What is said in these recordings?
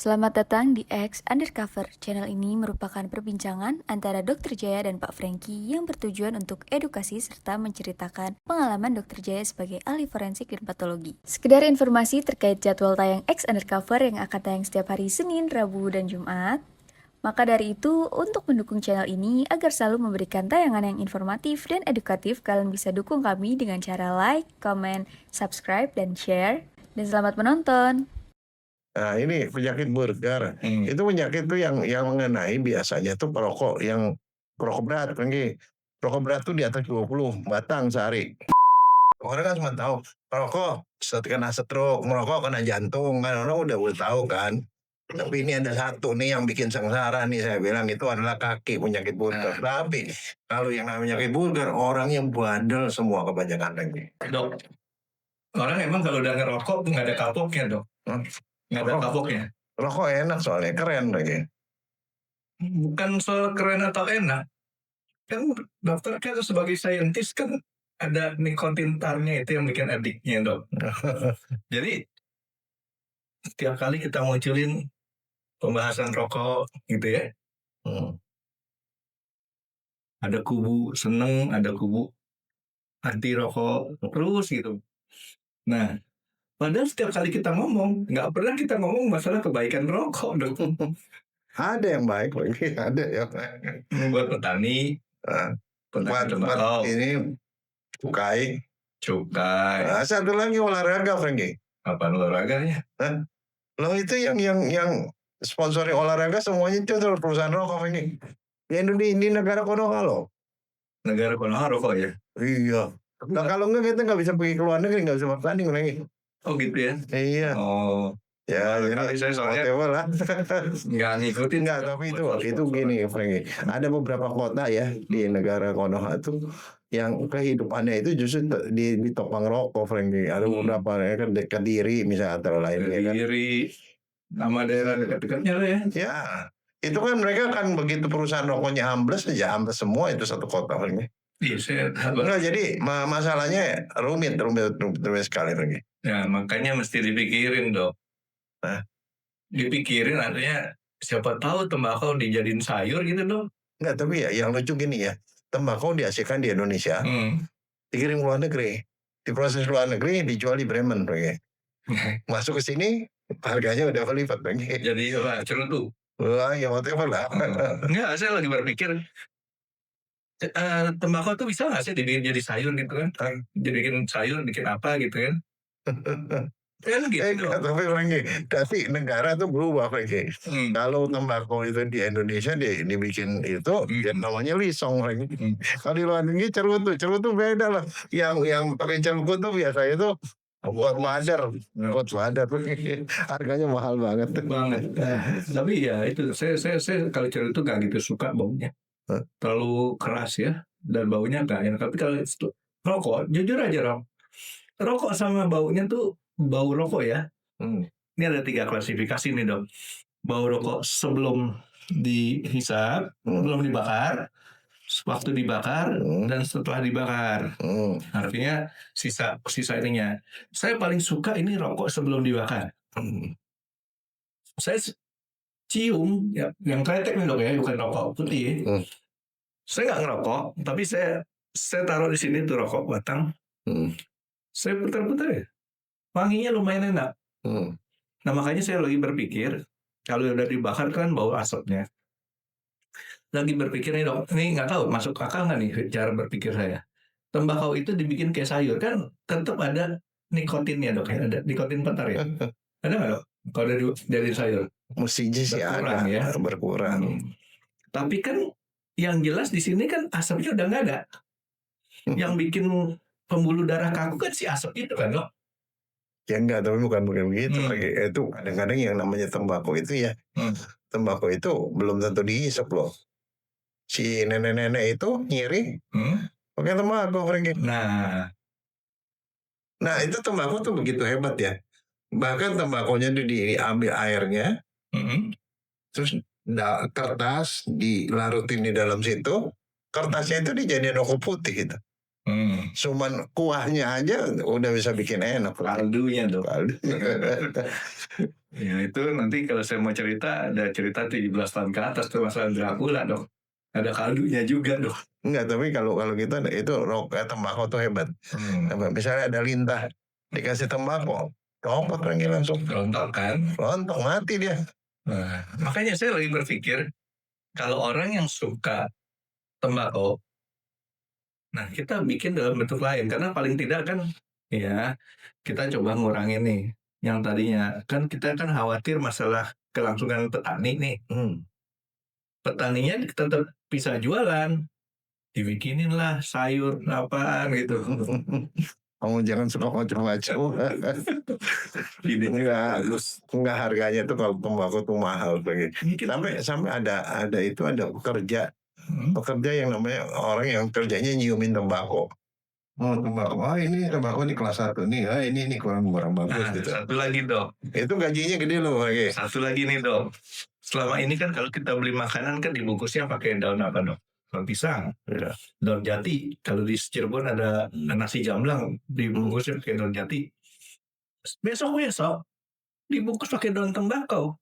Selamat datang di X Undercover. Channel ini merupakan perbincangan antara Dr. Jaya dan Pak Franky yang bertujuan untuk edukasi serta menceritakan pengalaman Dr. Jaya sebagai ahli forensik dan patologi. Sekedar informasi terkait jadwal tayang X Undercover yang akan tayang setiap hari Senin, Rabu, dan Jumat. Maka dari itu, untuk mendukung channel ini agar selalu memberikan tayangan yang informatif dan edukatif, kalian bisa dukung kami dengan cara like, comment, subscribe, dan share. Dan selamat menonton! Nah ini penyakit burger, itu penyakit tuh yang mengenai biasanya tuh perokok yang perokok berat, perokok berat tuh di atas 20 batang sehari. Orang kan cuma tahu perokok kena stroke, merokok kena jantung, kan orang udah tahu kan. Tapi ini ada satu nih yang bikin sengsara nih, saya bilang itu adalah kaki penyakit burger. Tapi kalau yang namanya penyakit burger, orang yang bandel semua kebanyakan lagi. Dok, orang emang kalau udah ngerokok nggak ada kapoknya dok? Nggak ada kapoknya? Rokok enak soalnya, keren lagi. Bukan soal keren atau enak. Kan dokter kan sebagai saintis kan ada nikotin tarnya itu yang bikin adiknya dok. Jadi setiap kali kita munculin pembahasan rokok gitu ya. Ada kubu seneng, ada kubu anti rokok terus gitu. Nah, padahal setiap kali kita ngomong, nggak pernah kita ngomong masalah kebaikan rokok dok. Ada yang baik lagi, ada yang Buat petani, buat ini cukai. Nah, satu lagi olahraga, Franky. Apa olahraganya? Lo itu yang sponsori olahraga semuanya itu perusahaan rokok, Franky. Ini negara Konoha loh. Negara Konoha rokok ya? Iya. Nah kalau enggak kita nggak bisa pergi ke luar negeri, nggak bisa bertanding lagi. Oh gitu ya? Iya. Oh. Ya, kali saya soalnya lah. nggak ngikutin. Nggak, tapi itu gini, Franky. Ada beberapa kota ya di negara Konoha itu yang kehidupannya itu justru ditopang rokok, Franky. Ada beberapa ya kan Kediri misalnya antara lain. Kediri, nama daerah dekat-dekatnya lah ya. Ya, itu kan mereka kan begitu perusahaan rokoknya ambles semua itu satu kota, Franky. Iya, Enggak, jadi masalahnya rumit sekali, Franky. Ya makanya mesti dipikirin dok. Nah, dipikirin artinya siapa tahu tembakau dijadiin sayur gitu dong. Enggak, tapi ya yang lucu gini ya, tembakau dihasilkan di Indonesia, dikirim ke luar negeri, diproses luar negeri, dijual di Bremen, masuk ke sini harganya udah berlipat, jadi cerutu. Wah, ya whatever lah. Enggak, saya lagi berpikir tembakau tuh bisa nggak sih dibikin jadi sayur gitu kan? Dibikin sayur, bikin apa gitu kan? Kan gitu. Tapi negara tuh berubah, Kalau tembakau itu di Indonesia dibikin itu, ya namanya lisong, Kalau di luar negeri cerutu beda lah. Yang pakai cerutu tuh biasa itu buat wader, harganya mahal banget. Tapi ya itu saya kalau cerutu nggak gitu suka baunya, terlalu keras ya, dan baunya nggak enak. Tapi kalau rokok, jujur aja rokok sama baunya tuh bau rokok ya. Ini ada 3 klasifikasi nih dok. Bau rokok sebelum dihisap, belum dibakar, waktu dibakar, dan setelah dibakar. Artinya sisa ininya. Saya paling suka ini rokok sebelum dibakar. Saya cium ya, yang kretek nih dok ya, bukan rokok putih. Saya nggak ngerokok, tapi saya taruh di sini tuh rokok batang. Saya putar-putar ya, wanginya lumayan enak. Nah makanya saya lagi berpikir, kalau udah dibakar kan bau asapnya. Lagi berpikir nih dok, ini nggak tahu masuk akal nggak nih cara berpikir saya. Tembakau itu dibikin kayak sayur kan, tetap ada nikotinnya dok ya, ada nikotin pentar ya. Ada nggak dok? Kalau dari sayur? Mestinya sih ada, ya. Berkurang. Tapi kan yang jelas di sini kan asapnya udah nggak ada. Yang bikin pembuluh darah kaku kan si asap itu kan dok. Ya enggak, tapi bukan begitu. Itu kadang-kadang yang namanya tembakau itu ya, tembakau itu belum tentu dihisap loh. Si nenek-nenek itu nyiri pakai tembakau, Franky. Nah itu tembakau tuh begitu hebat ya. Bahkan tembakonya itu diambil airnya, terus kertas dilarutin di dalam situ, kertasnya itu dijadiin rokok putih gitu. Cuman kuahnya aja udah bisa bikin enak. Kaldunya dong. Ya itu nanti kalau saya mau cerita, ada cerita 17 tahun ke atas tuh masalah Dracula dok. Ada kaldunya juga dok. Enggak, tapi kalau kita itu tembakau tuh hebat. Misalnya ada lintah, dikasih tembakau, copot lagi langsung. Rontok kan? Rontok, mati dia. Nah, makanya saya lagi berpikir, kalau orang yang suka tembakau, nah kita bikin dalam bentuk lain. Karena paling tidak kan, ya kita coba ngurangin nih. Yang tadinya, kan kita kan khawatir masalah kelangsungan petani nih. Petaninya tetap bisa jualan. Dibikinin lah sayur, apaan gitu. Kamu jangan suka macam-macam. Enggak harganya tuh kalau tembakau tuh mahal begitu. Sampai ada pekerja yang namanya orang yang kerjanya nyiumin tembakau. Oh tembakau, ini tembakau ini kelas 1 nih, ini kurang bagus gitu. Satu lagi dok. Itu gajinya gede loh lagi. Satu lagi nih dok. Selama ini kan kalau kita beli makanan kan dibungkusnya pakai daun apa dok? Daun pisang, daun jati. Kalau di Cirebon ada nasi jamblang dibungkusnya pakai daun jati. Besok dibungkus pakai daun tembakau.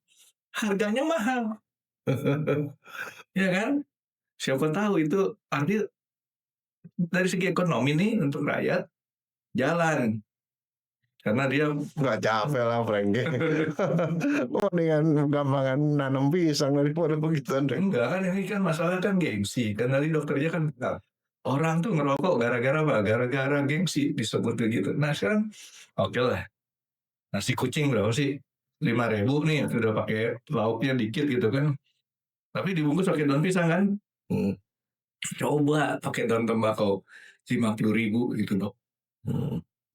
Harganya mahal. Ya kan? Siapa tahu itu arti dari segi ekonomi nih untuk rakyat jalan. Karena dia nggak capek lah Frankie. Dengan gampangan nanam pisang daripada begitu. Enggak kan, ini kan masalah kan gengsi. Kan tadi dokternya kan orang tuh ngerokok gara-gara apa? Gara-gara gengsi disebut begitu. Nah sekarang oke lah. Nasi kucing berapa sih? 5.000 nih, sudah pakai lauknya dikit gitu kan. Tapi dibungkus pakai daun pisang kan. Coba pakai daun tembakau 50.000 gitu dok.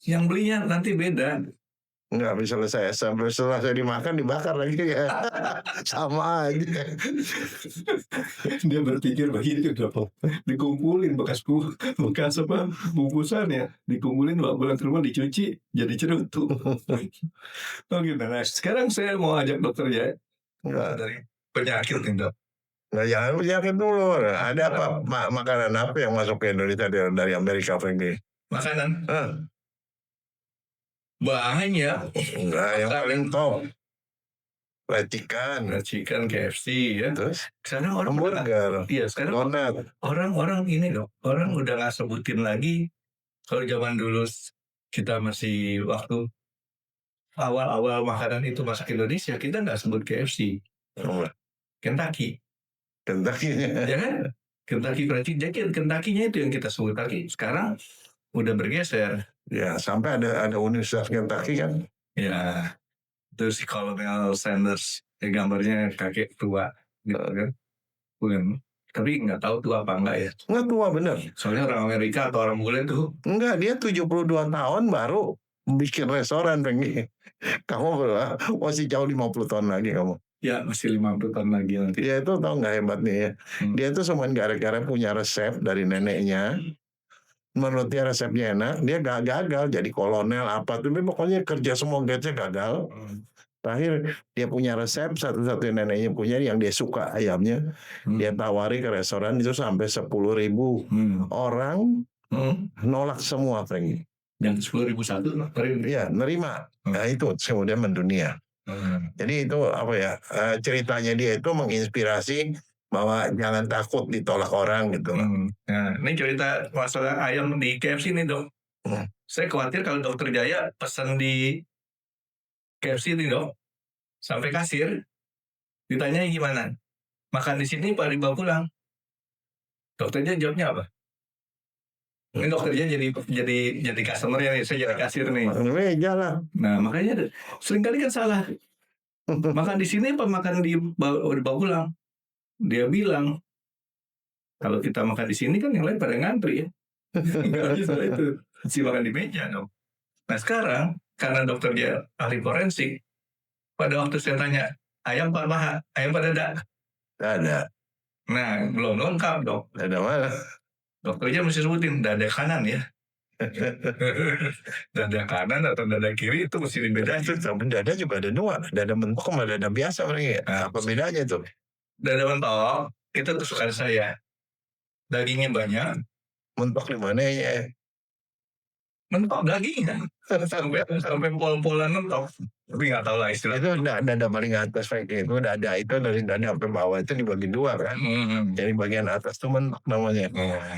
Yang belinya nanti beda. Nggak bisa selesai. Sampai selesai dimakan dibakar lagi ya. Sama aja. Dia berpikir begitu dok. Dikumpulin bekas apa bungkusan ya. Dikumpulin 2 bulan ke rumah dicuci jadi cerutu. Oh gitu. Nah sekarang saya mau ajak dokter ya. Dari penyakit nih dok. Nah jangan penyakit dulu. Ada apa makanan apa yang masuk ke Indonesia dari Amerika Frankie? Makanan? Banyak. Enggak, yang paling top. Racikan KFC ya. Terus? Sekarang orang hamburger. Iya sekarang orang ini dok. Orang udah nggak sebutin lagi. Kalau zaman dulu kita masih waktu awal-awal makanan itu masuk Indonesia, kita nggak sebut KFC. Kentucky. Ya kan? Kentucky Fried Chicken. Jadi Kentucky-nya itu yang kita sebut lagi. Sekarang udah bergeser. Ya, sampai ada Universitas Kentucky kan. Ya. Terus si Colonel Sanders, gambarnya kakek tua gitu kan. Tapi nggak tahu tua apa enggak ya. Nggak tua bener. Soalnya orang Amerika atau orang bule tuh. Enggak, dia 72 tahun baru bikin restoran. Kamu masih jauh 50 tahun lagi kamu. Ya masih 50 tahun lagi nanti. Dia itu tau nggak hebatnya ya. Dia itu cuma gara-gara punya resep dari neneknya. Menurut dia resepnya enak, dia gagal jadi kolonel apa tuh, pokoknya kerja semua gadgetnya gagal. Terakhir dia punya resep satu-satunya neneknya punya yang dia suka ayamnya, dia tawari ke restoran itu sampai 10.000 orang nolak semua Frank. Yang 10.001 Iya nerima. Nah itu kemudian mendunia. Jadi itu apa ya ceritanya dia itu menginspirasi bahwa jangan takut ditolak orang gitu. Nah, ini cerita masalah ayam di KFC nih dok. Saya khawatir kalau dokter Jaya pesan di KFC nih dok, sampai kasir ditanya gimana, makan di sini apa dibawa pulang? Dokternya jawabnya apa? Ini dokternya jadi customer ya, saya jadi kasir nih. Jalan. Nah makanya seringkali kan salah. Makan di sini apa makan dibawa pulang? Dia bilang kalau kita makan di sini kan yang lain pada ngantri ya. Nggak bisa itu. Si makan di meja dong. Nah sekarang karena dokter dia ahli forensik, pada waktu saya tanya ayam apa paha, ayam apa dada? Dada. Nah belum lengkap dok. Dada mana? Dokternya mesti sebutin dada kanan ya. Dada kanan atau dada kiri itu mesti dibedain. Dada juga ada dua, dada mentok sama dada biasa. Apa bedanya tuh? Dada mentok itu kesukaan saya. Dagingnya banyak. Mentok di mana ya? mentok dagingnya sampai pol-polan mentok. Tapi nggak tahu lah istilah. Itu dada paling atas Frank. Itu dada itu dari dada sampai bawah itu dibagi dua kan. Jadi bagian atas itu mentok namanya.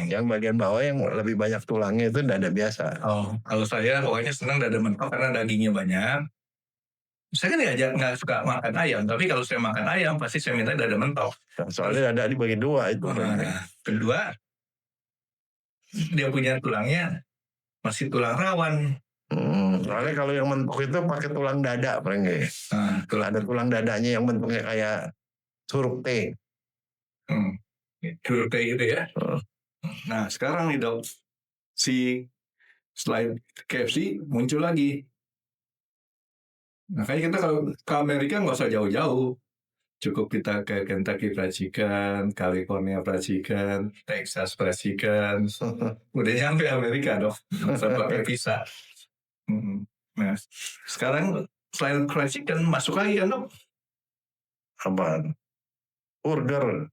Yang bagian bawah yang lebih banyak tulangnya itu dada biasa. Kalau saya pokoknya senang dada mentok karena dagingnya banyak. Saya kan nggak suka makan ayam, tapi kalau saya makan ayam pasti saya minta dada mentok. Soalnya dada dibagi dua itu. Kedua, dia punya tulangnya masih tulang rawan. Soalnya kalau yang mentok itu pakai tulang dada, Frank. Ada tulang dadanya yang bentuknya kayak huruf T. Huruf T gitu ya. Nah sekarang nih dok, selain KFC muncul lagi. Makanya kita kalau ke Amerika nggak usah jauh-jauh. Cukup kita ke Kentucky Fried Chicken, California Fried Chicken, Texas Fried Chicken. Udah nyampe Amerika dok. Sampai pakai visa. Nah, sekarang selain fried chicken masuk lagi kan dok? Apaan? Burger,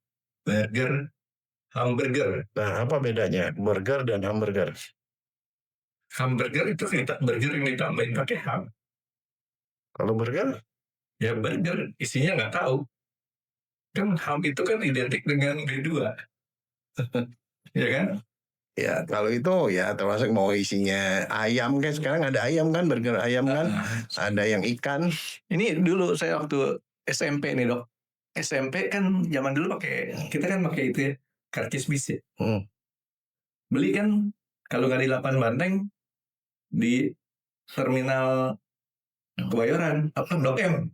hamburger. Nah, apa bedanya burger dan hamburger? Hamburger itu burger yang ditambahin pakai ham. Kalau burger? Ya burger, isinya nggak tahu. Kan ham itu kan identik dengan B2. Ya kan? Ya kalau itu ya termasuk mau isinya ayam kan, sekarang ada ayam kan, burger ayam kan, ada yang ikan. Ini dulu saya waktu SMP nih dok. SMP kan zaman dulu kita kan pakai itu ya, karcis bis ya. Beli kan kalau nggak di Lapan Banteng di terminal Kebayoran apa Blok M.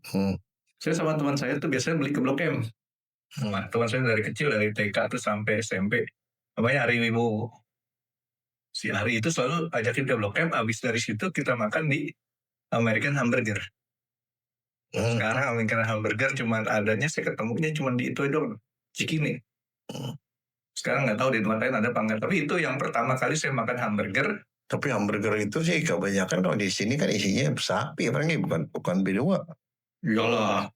Saya sama teman saya tuh biasanya beli ke Blok M. Nah, teman saya dari kecil dari TK tuh sampai SMP. Namanya Ari Wibowo. Si Ari itu selalu ajakin ke Blok M, abis dari situ kita makan di American Hamburger. Sekarang American Hamburger cuma adanya, saya ketemunya cuma di itu doang, Cikini. Sekarang nggak tahu di tempat lain ada apa enggak. Tapi itu yang pertama kali saya makan hamburger. Tapi hamburger itu sih kebanyakan kalau di sini kan isinya sapi, bukan B2. Iyalah,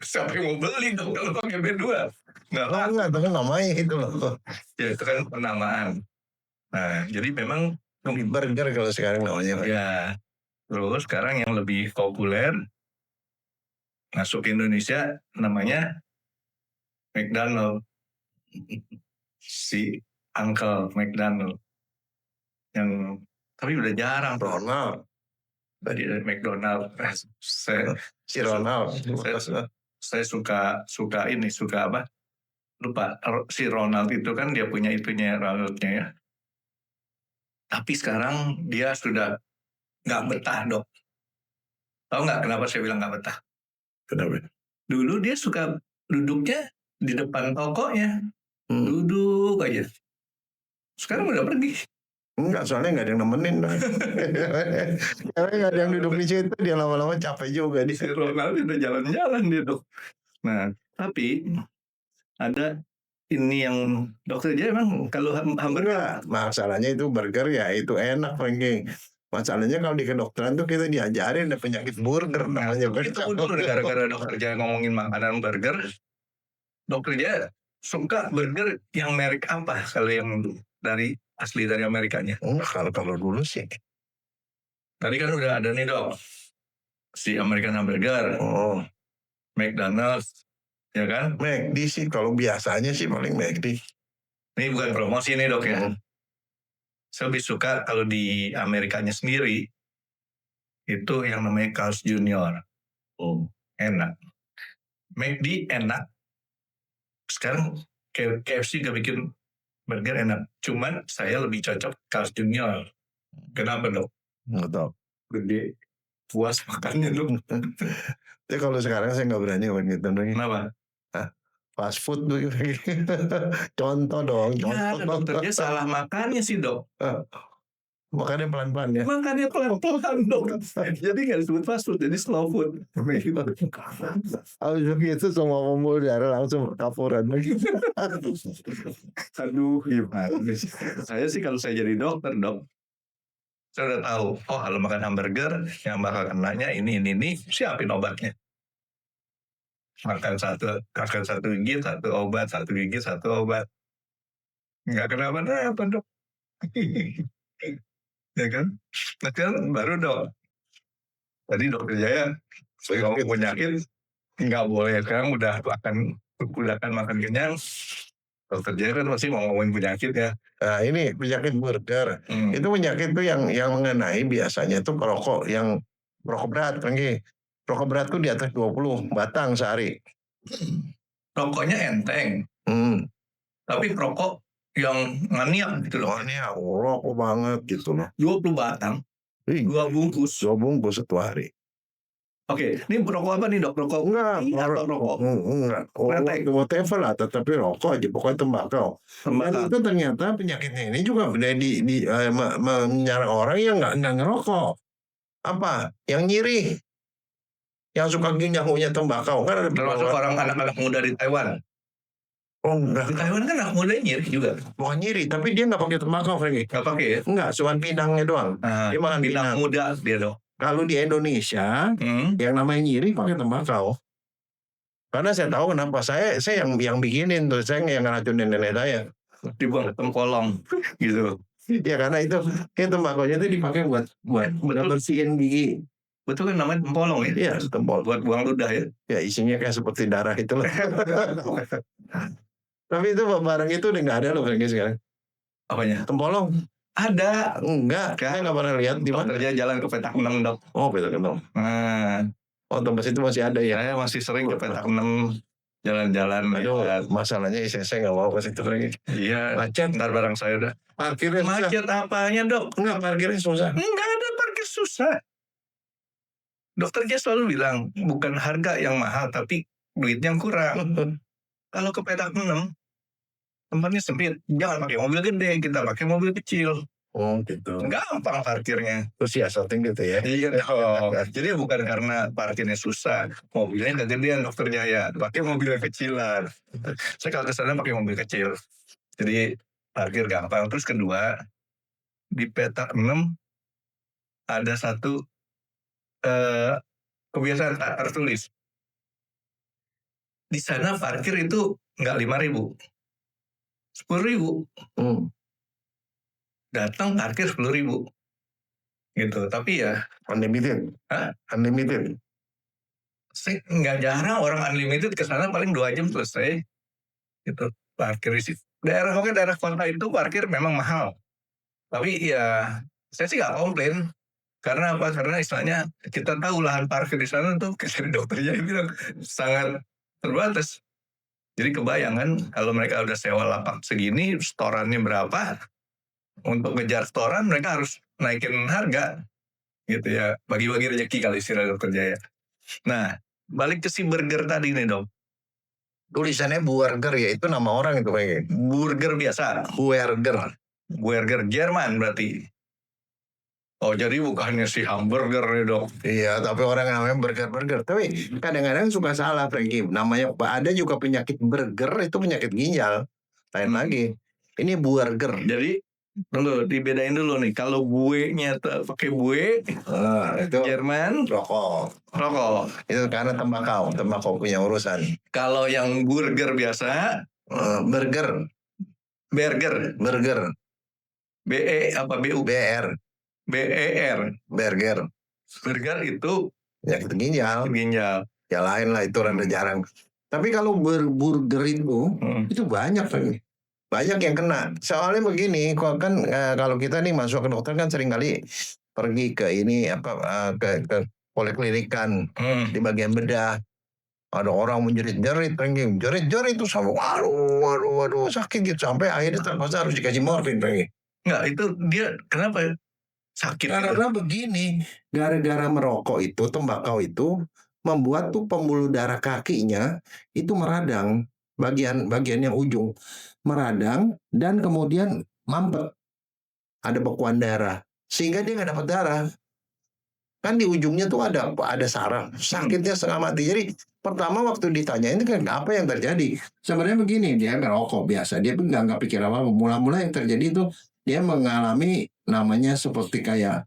siapa yang mau beli dong kalau pakai B2? Enggak, tapi namanya itu loh. Ya itu kan penamaan. Nah, jadi memang burger kalau sekarang namanya. Ya, terus sekarang yang lebih populer masuk ke Indonesia namanya McDonald. Si Uncle McDonald. Yang tapi udah jarang. Ronald. Tadi dari McDonald. Si Ronald. Saya suka ini, suka apa? Lupa. Si Ronald itu kan dia punya itunya, Ronaldnya ya. Tapi sekarang dia sudah nggak betah dok. Tahu nggak kenapa saya bilang nggak betah? Kenapa? Dulu dia suka duduknya di depan tokonya. Duduk aja. Sekarang udah pergi. Enggak, soalnya nggak ada yang nemenin. Karena nggak ada yang duduk di situ, dia lama-lama capek juga. Si Ronald udah jalan-jalan dia dok. Nah, tapi ada ini yang dokter aja emang kalau hamburger. Masalahnya itu burger ya itu enak Frankie. Masalahnya kalau di kedokteran tuh kita diajarin ada penyakit burger namanya. Itu dulu gara-gara dokter Jaya ngomongin makanan burger. Dokter Jaya suka burger yang merek apa kalau yang dari asli dari Amerikanya? Kalau dulu sih. Tadi kan udah ada nih dok. Si American Hamburger. McDonald's. Ya kan? McD sih kalau biasanya sih paling McD. Ini bukan promosi nih dok ya. Saya lebih suka kalau di Amerikanya sendiri itu yang namanya Carl's Junior. Enak. McD enak. Sekarang KFC gak bikin burger enak. Cuman saya lebih cocok Carl's Junior. Kenapa dok? Nggak tahu. Gede. Puas makannya dok. Tapi kalau sekarang saya nggak berani gitu. Kenapa? Fast food tuh. Contoh dong. Ya, dokternya salah makannya sih dok. Makannya pelan-pelan ya. Makannya pelan-pelan dok. Jadi nggak disebut fast food, jadi slow food. Habis begitu semua pembuluh darah langsung kapuran. Aduh, gimana? Saya sih kalau saya jadi dokter dok, saya udah tahu. Oh kalau makan hamburger yang bakal kenanya ini, siapin obatnya. Makan satu gigi, satu obat. Nggak kenapa-napa dok. ya kan? Nah kan baru dong. Tadi dokter Jaya ngomong penyakit nggak boleh, sekarang udah makan kenyang. Dokter Jaya kan pasti mau ngomongin penyakit ya. Nah ini penyakit burger. Itu penyakit tuh yang mengenai biasanya tuh perokok yang perokok berat, Franky. Perokok berat tuh di atas 20 batang sehari. Rokoknya enteng, tapi perokok yang maniak gitu loh. Ini rokok banget gitu loh. 20 batang, 2 bungkus. 2 bungkus satu hari. Oke, ini rokok apa nih dok? Rokok atau rokok? Enggak. Kretek. Whatever lah, tetapi rokok aja, pokoknya tembakau. Dan itu ternyata penyakitnya ini juga udah menyerang orang yang nggak ngerokok. Apa? Yang nyiri. Yang suka punya tembakau kan ada Termasuk orang anak-anak muda di Taiwan. Oh enggak. Di Taiwan kan anak muda nyiri juga. Bukan nyiri, tapi dia nggak pakai tembakau, Franky. Nggak pakai ya? Enggak, cuman pinangnya doang. Dia makan pinang muda dia dong. Kalau di Indonesia, yang namanya nyiri pakai tembakau. Karena saya tahu kenapa saya yang bikinin tuh, saya yang ngeracunin nenek saya. Dibuang ke tempolong gitu. Ya karena itu kayak tembakonya itu dipakai buat bersihin gigi. Betul kan namanya tempolong ya? Iya, tempol. Buat buang ludah ya. Ya isinya kayak seperti darah itulah. Tapi itu barang itu udah nggak ada loh kayak sekarang. Apanya? Tempolong. Ada. Enggak, saya nggak pernah lihat di mana. Kerja jalan ke petak 6 dok. Oh, petak 6. Nah, tempat itu masih ada ya. Saya masih sering ke petak 6 jalan-jalan. Aduh, masalahnya saya nggak mau ke situ lagi. Iya. Macet. Ntar barang saya udah. Parkirnya macet apanya dok? Enggak, parkirnya susah. Enggak ada parkir susah. Dokter Jaya selalu bilang bukan harga yang mahal tapi duitnya yang kurang. Kalau ke petak 6 tempatnya sempit, jangan pakai mobil gede, kita pakai mobil kecil. Oh gitu. Gampang parkirnya. Terus ya setting gitu ya. Iya dong. Jadi bukan karena parkirnya susah, mobilnya kegedean dokter Jaya, pakai mobil kecilan. Saya kalau ke sana pakai mobil kecil. Jadi parkir gampang. Terus kedua, di petak 6 ada satu kebiasaan tertulis. Di sana parkir itu nggak 5.000, 10.000. Datang parkir 10.000 gitu. Tapi ya unlimited. Unlimited. Nggak jarang orang unlimited ke sana paling 2 jam selesai gitu parkir di daerah kota itu parkir memang mahal. Tapi ya saya sih nggak komplain. Karena apa? Karena istilahnya kita tahu lahan parkir di sana tuh kata dokternya bilang sangat terbatas. Jadi kebayangan kalau mereka udah sewa lapak segini, setorannya berapa? Untuk ngejar setoran mereka harus naikin harga gitu ya, bagi-bagi rezeki kali istilah dokter Jaya. Nah balik ke si burger tadi nih dok, tulisannya burger ya, itu nama orang itu kayaknya. Burger biasa, burger Jerman berarti. Oh jadi bukannya si hamburger nih dok. Iya, tapi orang namanya burger. Tapi kadang-kadang suka salah Franky. Namanya ada juga penyakit burger, itu penyakit ginjal. Lain lagi. Ini burger. Jadi tunggu dibedain dulu nih. Kalau gue-nya pakai gue, itu Jerman rokok. Itu karena tembakau punya urusan. Kalau yang burger biasa, burger. BER. Burger itu penyakit ginjal. Ya lain lah, itu rada jarang. Tapi kalau burger itu banyak lagi. Banyak yang kena. Soalnya begini, kalau kita nih masuk ke dokter kan sering kali pergi ke ini ke poliklinikan di bagian bedah. Ada orang menjerit-jerit itu sampai waduh sakit gitu, sampai akhirnya terpaksa harus dikasih morfin. Enggak, itu dia kenapa sakit? Karena begini, gara-gara merokok itu, tembakau itu membuat tuh pembuluh darah kakinya itu meradang, bagian yang ujung meradang dan kemudian mampet, ada bekuan darah sehingga dia nggak dapat darah. Kan di ujungnya tuh ada saraf, sakitnya setengah mati. Jadi pertama waktu ditanya ini kan apa yang terjadi, sebenarnya begini, dia merokok biasa, dia pun nggak pikir apa. Mula-mula yang terjadi itu dia mengalami namanya seperti kayak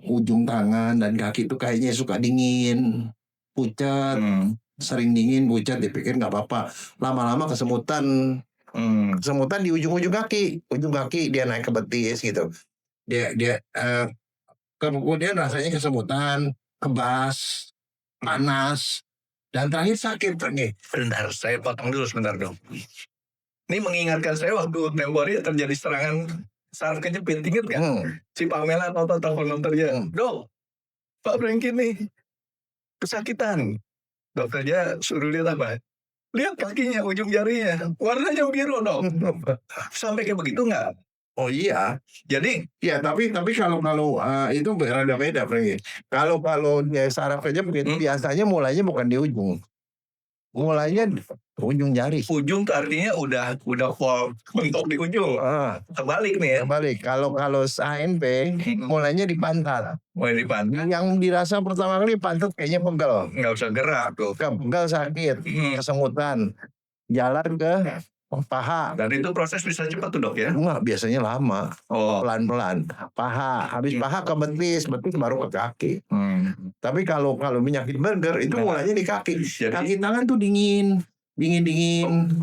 ujung tangan dan kaki itu kayaknya suka dingin, pucat, sering dingin, pucat, dipikir nggak apa-apa. Lama-lama kesemutan di ujung kaki dia naik ke betis gitu. dia kemudian rasanya kesemutan, kebas, panas, dan terakhir sakit nih. Bentar, saya potong dulu sebentar dong. Ini mengingatkan saya waktu tempo hari terjadi serangan saraf kejepit, inget gak? Si Pamela atau telepon dokternya, dok, Pak Franky nih kesakitan. Dokternya suruh lihat apa? Lihat kakinya, ujung jarinya, warnanya biru dok. Sampai kayak begitu nggak? Oh iya, Jadi ya tapi kalau itu beda Franky. Kalau dia saraf kejepit biasanya mulainya bukan di ujung, mulainya di ujung jari. ujung tuh artinya udah full mentok di ujung. Terbalik nih ya. Terbalik. Kalau ANP mulainya di pantat. Mulai di pantat. Yang dirasa pertama kali pantat kayaknya pegel. Nggak usah gerak tuh. Pegel sakit, kesemutan, jalan ke paha. Dan itu proses bisa cepat tuh dok ya? Enggak, biasanya lama. Pelan-pelan. Paha, habis paha ke betis baru ke kaki. Tapi kalau penyakit burger itu mulainya di kaki. Kaki tangan tuh dingin,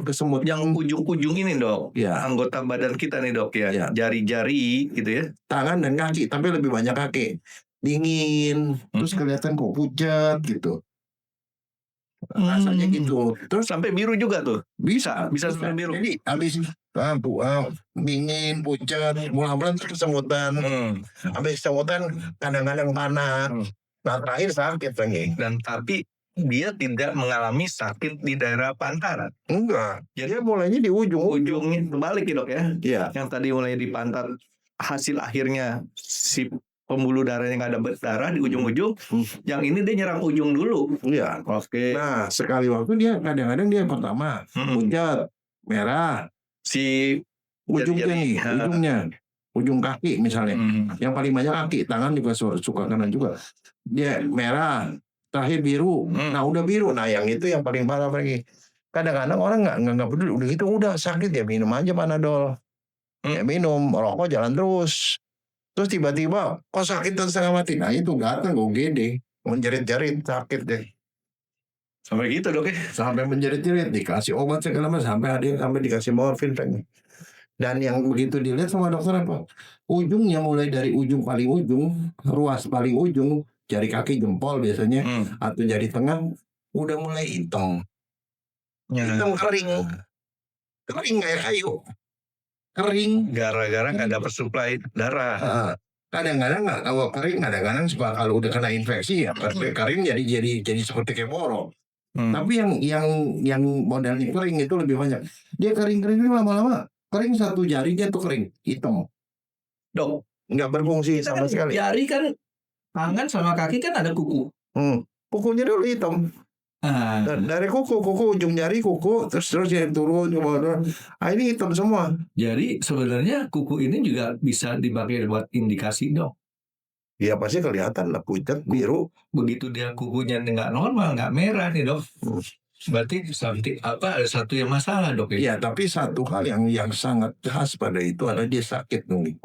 kesemut. Yang ujung-ujung ini dok, anggota badan kita nih dok ya, jari-jari gitu ya. Tangan dan kaki, tapi lebih banyak kaki. Dingin, terus kelihatan kok pucat gitu. Rasanya gitu. Terus sampai biru juga tuh. Bisa sampai biru. Jadi habis dingin, pucat, mulai terus kesemutan. Habis kesemutan kadang-kadang panas. Nah terakhir sakit lagi. Dan tapi dia tidak mengalami sakit di daerah pantat. Enggak. Jadi dia mulainya di ujungnya terbalik ya dok ya. Iya. Yang tadi mulai di pantat, hasil akhirnya si pembuluh darahnya nggak ada darah di ujung-ujung. Yang ini dia nyerang ujung dulu. Iya. Oke. Nah sekali waktu dia kadang-kadang dia pertama pucat, merah. Si ujungnya nih, ujung kaki misalnya. Yang paling banyak kaki, tangan juga suka kanan juga. Dia merah, terakhir biru. Nah udah biru, nah yang itu yang paling parah lagi. Kadang-kadang orang nggak peduli, udah gitu udah sakit ya minum aja Panadol. Ya minum, rokok jalan terus. Terus tiba-tiba kok sakit dan setengah mati. Nah itu datang UGD, menjerit-jerit sakit deh. Sampai gitu dok ya? Sampai menjerit-jerit, dikasih obat segala macam, sampai ada yang sampai dikasih morfin. Dan yang begitu dilihat sama dokter apa? Ujungnya mulai dari ujung paling ujung, ruas paling ujung, jari kaki jempol biasanya, atau jari tengah, udah mulai hitam. Hitam kering kayak kayu. Kering. Gara-gara nggak dapat suplai darah. Kadang-kadang nggak tahu kering, kadang-kadang suka kalau udah kena infeksi ya kering jadi seperti kayak borok. Tapi yang modelnya kering itu lebih banyak. Dia kering lama-lama kering satu jarinya tuh kering hitam. Dok, nggak berfungsi sama sekali. Jari kan tangan sama kaki kan ada kuku. Kukunya dulu hitam. Dari kuku ujung jari kuku terus yang turun ke bawah. Ini hitam semua. Jadi sebenarnya kuku ini juga bisa dipakai buat indikasi dok. Ya pasti kelihatan lah pucat biru. Begitu dia kukunya nggak normal, nggak merah nih dok. Berarti ada satu yang masalah dok ya? Ya tapi satu hal yang sangat khas pada itu adalah dia sakit nih.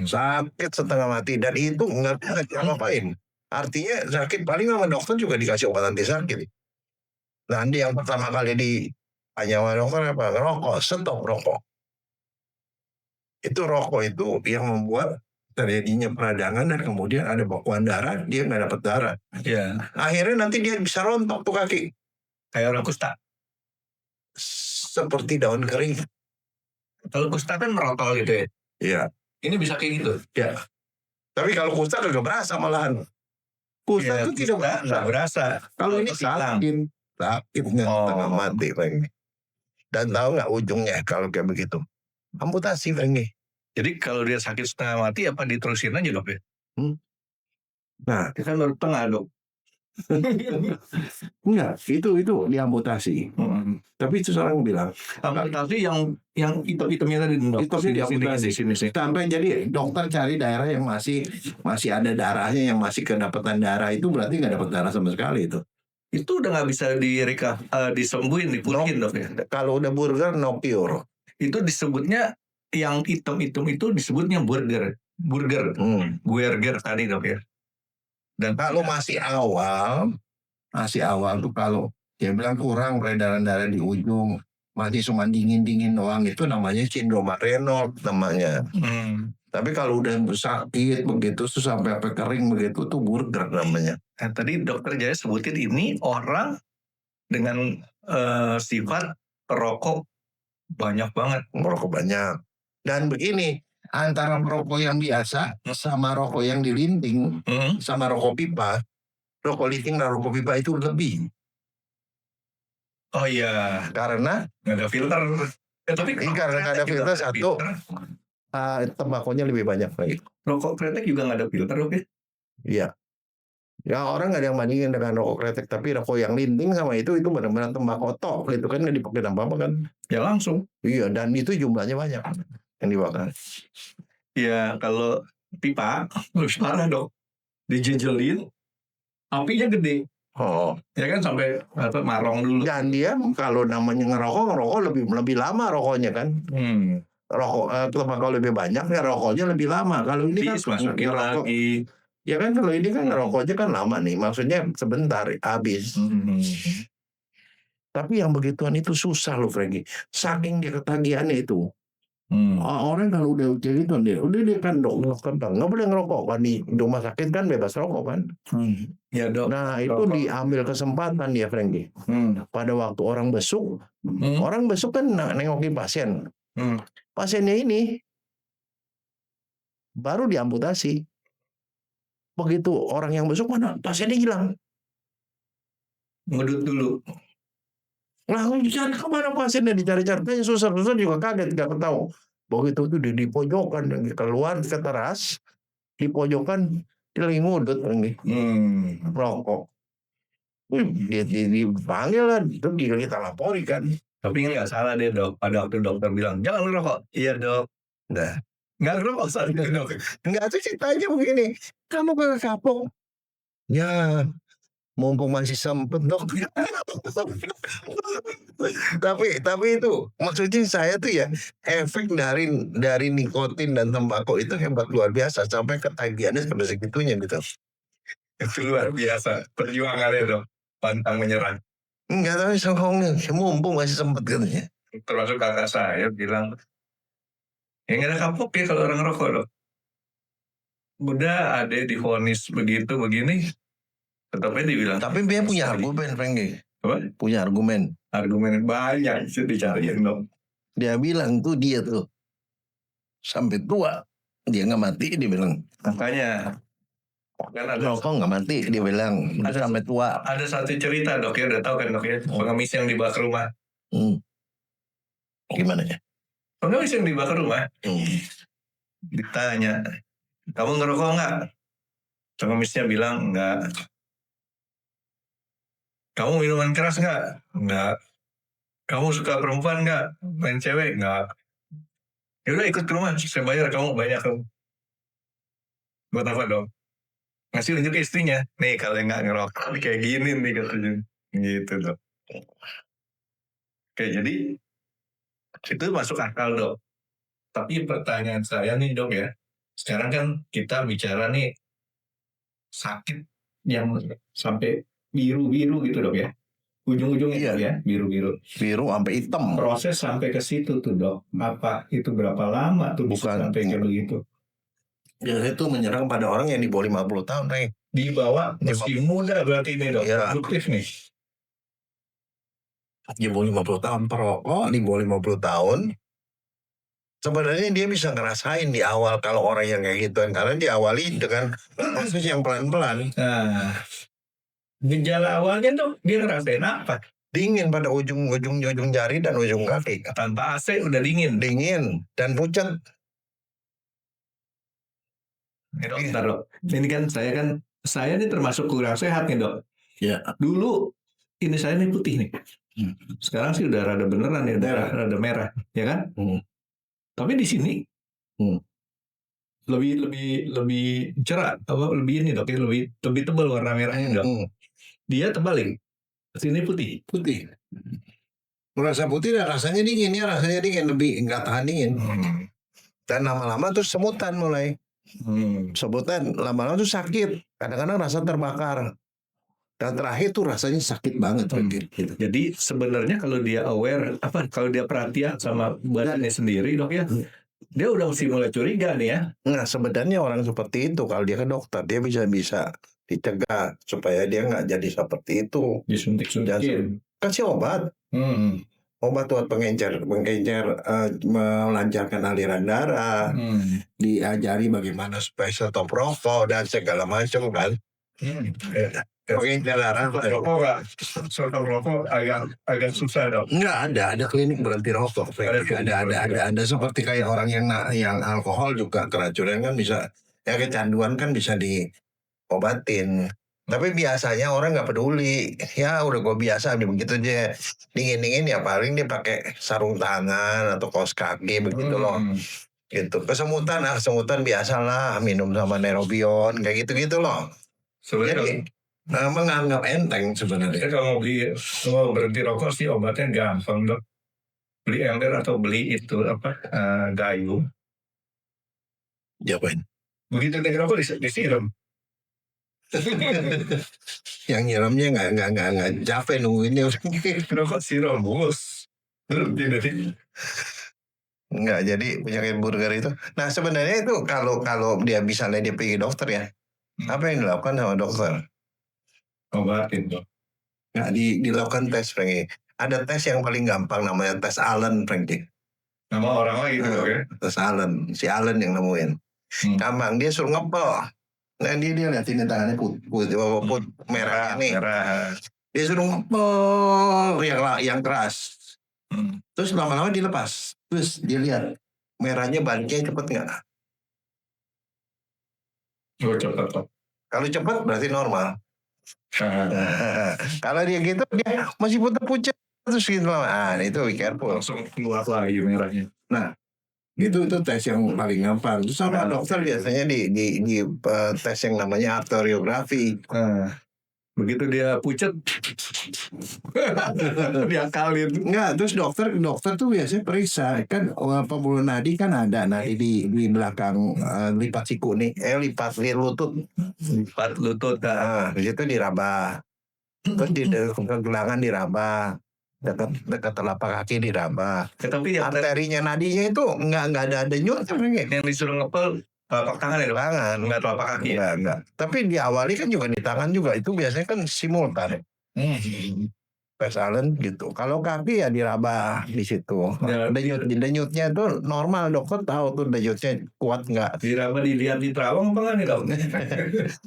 Sakit setengah mati dan itu nggak ngapain. Artinya sakit paling sama dokter juga dikasih obat anti sakit. Nanti yang pertama kali ditanya sama dokter apa? Rokok, stop rokok. Itu rokok itu yang membuat terjadinya peradangan dan kemudian ada bekuan darah, dia nggak dapat darah. Ya. Akhirnya nanti dia bisa rontok tuh kaki. Kayak orang kusta. Seperti daun kering. Kalau kusta kan merotol gitu ya? Iya. Ini bisa kayak gitu? Ya. Tapi kalau kusta kagak berasa malahan. Kusta itu tidak berasa. Kalau ini sakitnya setengah mati lagi. Dan tahu nggak ujungnya kalau kayak begitu? Amputasi lagi. Jadi kalau dia sakit setengah mati apa diterusin aja dok ya? Nah, kita kan baru tengah dok. Enggak, itu diamputasi. Tapi itu orang bilang amputasi yang hitam-hitamnya tadi dok. Itu diamputasi sini. Sampai jadi dokter cari daerah yang masih ada darahnya, yang masih kedapatan darah, itu berarti nggak dapat darah sama sekali itu. Itu udah nggak bisa disembuhin, dipulihin dok ya? Kalau udah burger no cure. Itu disebutnya yang hitam-hitam itu disebutnya burger tadi dok ya. Dan kalau masih awal tuh kalau dia bilang kurang peredaran darah di ujung, masih cuma dingin doang, itu namanya sindrom Raynaud namanya. Tapi kalau udah sakit begitu, terus sampai kering begitu tuh burger namanya. Nah, tadi dokter Jaya sebutin ini orang dengan sifat perokok banyak banget. Merokok banyak. Dan begini, antara merokok yang biasa sama rokok yang dilinting, sama rokok pipa, rokok linting dan rokok pipa itu lebih. Oh iya, Karena nggak ada filter. Tapi karena nggak ada filter satu, tembakunya lebih banyak lagi. Rokok kretek juga nggak ada filter, oke? Iya. Ya orang nggak ada yang bandingin dengan rokok kretek, tapi rokok yang linting sama itu benar-benar tembakau tok, gitu kan nggak dipakai apa-apa kan? Ya langsung. Iya, dan itu jumlahnya banyak yang dibakar. Ya kalau pipa lebih parah dok, dijejelin, apinya gede. Oh, Ya kan sampai marong dulu. dan dia kalau namanya ngerokok lebih lama rokoknya kan? Rokok tembakau lebih banyak ya rokoknya lebih lama. Kalau ini kan masukin ngerokok, lagi. ya kan kalau ini kan ngerokoknya kan lama nih, maksudnya sebentar habis. Tapi yang begituan itu susah loh Frankie, saking dia ketagihannya itu. Orang kalau udah kayak gitu udah dia kan dokter nggak boleh ngerokok kan di rumah sakit kan bebas rokok kan. Ya dok. Nah itu diambil kesempatan dia Frankie. Pada waktu orang besuk kan nengokin pasien. Pasiennya ini baru diamputasi. Begitu orang yang besuk mana pasiennya hilang. Ngedut dulu. Lah cari kemana pasiennya, dicari-cari susah juga kaget nggak tahu. Begitu itu di pojokan keluar ke teras, di pojokan dia lagi ngudut lagi rokok. Dia dipanggil lah, itu kita lapori kan. Tapi nggak salah deh dok. Pada waktu dokter bilang jangan ngerokok. Iya dok. Nggak ngerokok saat itu dok. Nggak tuh ceritanya begini. Kamu kagak kapok. Ya mumpung masih sempet dok. tapi itu maksudnya saya tuh ya efek dari nikotin dan tembakau itu hebat luar biasa sampai ketagihannya sampai segitunya gitu. Itu luar biasa perjuangannya dok, pantang menyerah. Enggak tahu soalnya mumpung masih sempet katanya. Termasuk kakak saya bilang ya nggak ada kapok ya kalau orang rokok dok. Udah ada divonis begitu begini. Tetapnya dibilang. Tapi dia punya argumen, Frankie. Apa? Punya argumen. Argumen banyak sih dicariin dong. Dia bilang tuh dia tuh sampai tua dia nggak mati, dia bilang. Makanya kan ada rokok nggak mati, dia bilang. Sampai tua. Ada satu cerita dok ya, udah tahu kan dok ya, pengemis yang dibawa ke rumah. Gimana ya? Pengemis yang dibawa ke rumah. Ditanya, kamu ngerokok nggak? Pengemisnya bilang nggak. Kamu minuman keras nggak? Nggak. Kamu suka perempuan nggak? Main cewek nggak? Ya udah ikut ke rumah, saya bayar kamu banyak kamu. Buat apa dong? Ngasih unjuk istrinya. Nih kalau nggak ngerokok kayak gini nih katanya. Gitu dok. Oke jadi itu masuk akal dok. Tapi pertanyaan saya nih dok ya. Sekarang kan kita bicara nih sakit yang sampai biru-biru gitu dok ya. Ujung-ujungnya ya biru-biru. Biru sampai hitam. Proses sampai ke situ tuh dok. Apa itu berapa lama tuh bisa sampai kayak begitu? Ya itu menyerang pada orang yang di bawah 50 tahun nih. Di bawah masih muda berarti ini dok. Ya. Produktif nih. Di bawah 50 tahun perokok, di bawah 50 tahun. Sebenarnya dia bisa ngerasain di awal kalau orang yang kayak gitu, karena diawali dengan proses yang pelan-pelan. Nah, gejala awalnya tuh dia ngerasain apa? Dingin pada ujung jari dan ujung kaki. Tanpa AC udah dingin. Dingin dan pucat. Bentar dok. Ini kan saya nih termasuk kurang sehat nih dok. Ya. Dulu ini saya nih putih nih. Sekarang sih udah rada beneran ya, rada merah, ya kan? Tapi di sini lebih cerah, lebih ini dok, lebih tebal warna merahnya dok. Dia terbalik, sini putih. Merasa putih dan rasanya dingin, lebih nggak tahan dingin. Dan lama-lama terus semutan mulai. Sebutan lama-lama tuh sakit, kadang-kadang rasa terbakar. Dan terakhir tuh rasanya sakit banget. Gitu. Jadi sebenarnya kalau dia aware, kalau dia perhatian sama badannya sendiri dok ya, Dia udah mesti mulai curiga nih ya. Nah sebenarnya orang seperti itu kalau dia ke dokter dia bisa dicegah supaya dia nggak jadi seperti itu. Disuntik-suntikin. Kasih obat. Obat buat pengencer, melancarkan aliran darah, diajari bagaimana supaya stop rokok dan segala macam kan. Pengencer darah, Stop rokok agak susah dong. Nggak ada klinik berhenti rokok. Ada seperti kayak orang yang alkohol juga keracunan kan bisa, ya kecanduan kan bisa diobatin. Tapi biasanya orang nggak peduli, ya udah gue biasa begitu aja, dingin ya paling dia pakai sarung tangan atau kaos kaki begitu loh, gitu. Kesemutan biasalah minum sama Neurobion kayak gitu loh. Jadi menganggap enteng sebenarnya. Kalau mau berhenti rokok sih obatnya gampang dok, beli ember atau beli itu gayung. Jawain. Begitu dia rokok disiram. Yang nyiramnya nggak capek nungguinnya. Rokok siram bos. Nggak, jadi penyakit burger itu. Nah sebenarnya itu kalau dia misalnya dia pergi dokter ya, apa yang dilakukan sama dokter? Obatin dok. Nggak dilakukan tes, Franky. Ada tes yang paling gampang namanya tes Allen, Franky. Nama orang lagi itu ya? Tes Allen, si Allen yang nemuin. Gampang, dia suruh ngepel. Nah dia lihat ini tangannya putih merah nih. Merah. Dia suruh ngepel yang keras. Terus lama-lama dilepas. Terus dia lihat merahnya baliknya cepet nggak? Cepet. Kalau cepet berarti normal. Kalau dia gitu dia masih pucat terus gitu lama. Itu be careful. Langsung keluar lagi merahnya. Nah itu tes yang paling gampang. Terus sama dokter biasanya di tes yang namanya arteriografi. Begitu dia pucat, diakalin. Enggak, terus dokter tuh biasanya periksa kan pembuluh nadi kan ada nadi di belakang lipat siku nih, lipat lutut. Lipat lutut. Di situ diraba. Terus di gelangan diraba. Dekat telapak kaki diraba. Tapi arterinya nadinya itu nggak ada denyut. Yang disuruh ngepel telapak tangan ya? Tangan. Nggak telapak kaki ya? Nggak. Tapi diawali kan juga di tangan juga. Itu biasanya kan simultan. Tes Allen gitu. Kalau kaki ya diraba di situ. Ya. Denyutnya itu normal, dokter tahu tuh denyutnya kuat nggak. Diraba dilihat di terawang apa nggak nih dok?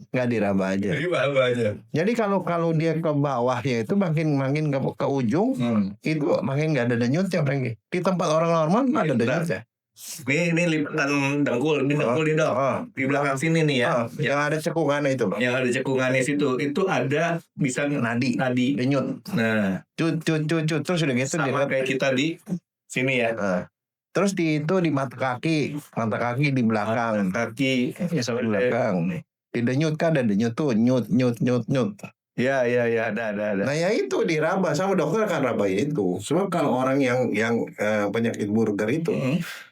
Nggak diraba aja. Diraba aja. Jadi kalau dia ke bawahnya itu makin ke ujung itu makin nggak ada denyutnya, Franky. Di tempat orang normal ada denyutnya. Ini lipatan dengkul, ini dengkul nih dok. Di belakang sini nih ya. Yang ada cekungannya itu. Yang ada cekungannya situ, itu ada bisa nadi. Denyut. Nah, cut terus udah gitu sama kayak kita di sini ya. Terus di mata kaki di belakang. Kaki Di belakang. Di denyut kan ada denyut tuh, nyut. Ya, ada. Nah ya itu diraba sama dokter kan raba itu. Sebab kalau orang yang penyakit burger itu,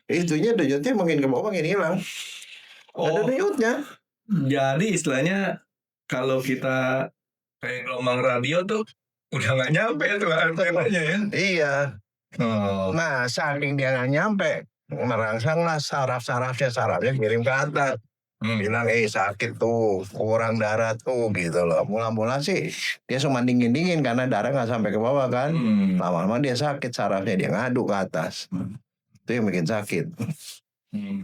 itunya denyutnya makin ke bawah makin hilang. Ada denyutnya. Jadi istilahnya kalau kita kayak gelombang radio tuh udah nggak nyampe tuh antenanya ya. Iya. Nah saking dia nggak nyampe, merangsanglah sarafnya kirim ke atas. Bilang sakit tuh, kurang darah tuh gitu loh. Mula-mula sih dia cuma dingin karena darah nggak sampai ke bawah kan. Lama-lama dia sakit sarafnya, dia ngadu ke atas. Itu yang bikin sakit.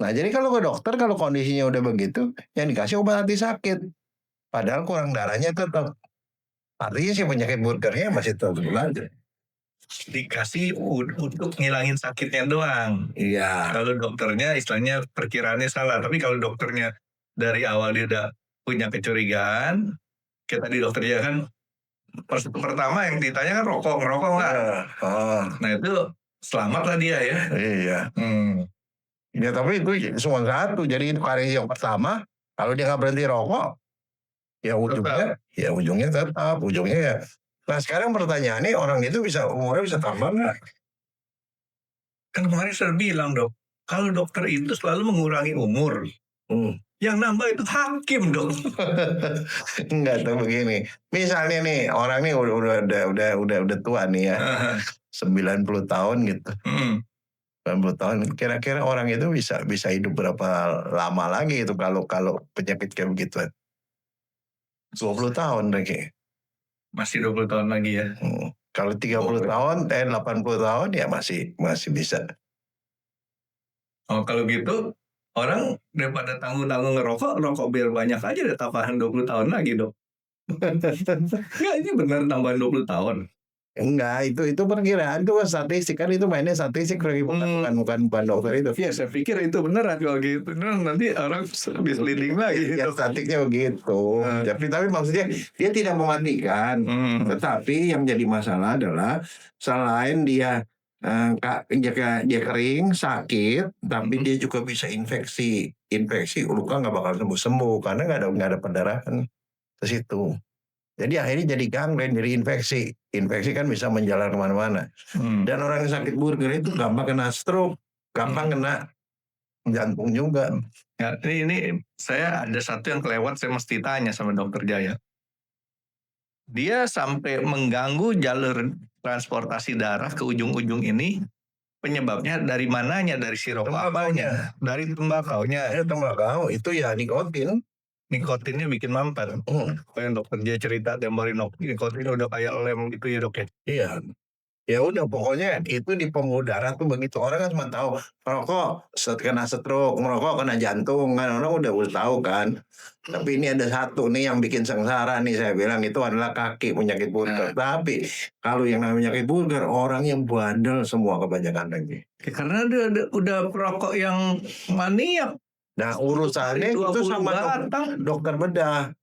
Nah jadi kalau ke dokter kalau kondisinya udah begitu, yang dikasih obat anti sakit. Padahal kurang darahnya tetap. Artinya sih penyakit burgernya masih tetap berlanjut. Dikasih untuk ngilangin sakitnya doang. Iya. Kalau dokternya istilahnya perkiraannya salah. Tapi kalau dokternya dari awal dia udah punya kecurigaan, kita di dokternya kan pertama yang ditanya kan ngerokok nggak? Nah itu selamatlah dia ya. Iya. Ya tapi itu cuma satu. Jadi itu kali yang pertama, kalau dia nggak berhenti rokok, ya ujungnya tetap. Ya. Nah sekarang pertanyaannya orang itu umurnya bisa tambah nggak? Kan kemarin saya bilang dok, kalau dokter itu selalu mengurangi umur. Yang nambah itu hakim dok. Enggak tuh begini. Misalnya nih orang nih udah tua nih ya. 90 tahun gitu. 80 tahun. Kira-kira orang itu bisa hidup berapa lama lagi itu kalau penyakit kayak begitu? 20 tahun lagi. Masih 20 tahun lagi ya. Kalau 30 tahun, 80 tahun ya masih bisa. Oh kalau gitu orang daripada tanggung-tanggung rokok biar banyak aja deh tambahan 20 tahun lagi dok. Enggak, ini benar tambahan 20 tahun. Enggak, itu perkiraan, itu kan statistik, kan itu mainnya statistik, bukan dokter itu. Iya, saya pikir itu beneran kalau gitu. Nah, nanti orang misleading lagi. Ya statistiknya begitu. Tapi maksudnya dia tidak mematikan. Tetapi yang jadi masalah adalah selain dia dia kering, sakit, tapi dia juga bisa infeksi. Luka nggak bakal sembuh karena nggak ada perdarahan ke situ. Jadi akhirnya jadi gangren, jadi infeksi. Infeksi kan bisa menjalar kemana-mana. Dan orang yang sakit burger itu gampang kena stroke, gampang kena jantung juga. Ya, ini saya ada satu yang kelewat, saya mesti tanya sama dokter Jaya. Dia sampai mengganggu jalur transportasi darah ke ujung-ujung ini. Penyebabnya dari mananya? Dari si rokok apanya? Dari tembakaunya. Tembakau itu ya nikotin. Nikotinnya bikin mampet. Kayak dokter dia cerita temporin nikotin udah kayak lem gitu ya dok ya. Iya. Ya udah pokoknya itu di pembuluh darah tuh begitu. Orang kan cuma tahu merokok kena stroke, merokok kena jantung kan, orang udah tahu kan. Tapi ini ada satu nih yang bikin sengsara nih, saya bilang itu adalah kaki penyakit burger. Tapi kalau yang namanya penyakit burger orang yang bandel semua kebanyakan lagi. Karena udah perokok yang maniak. Nah urusannya itu sama dokter bedah.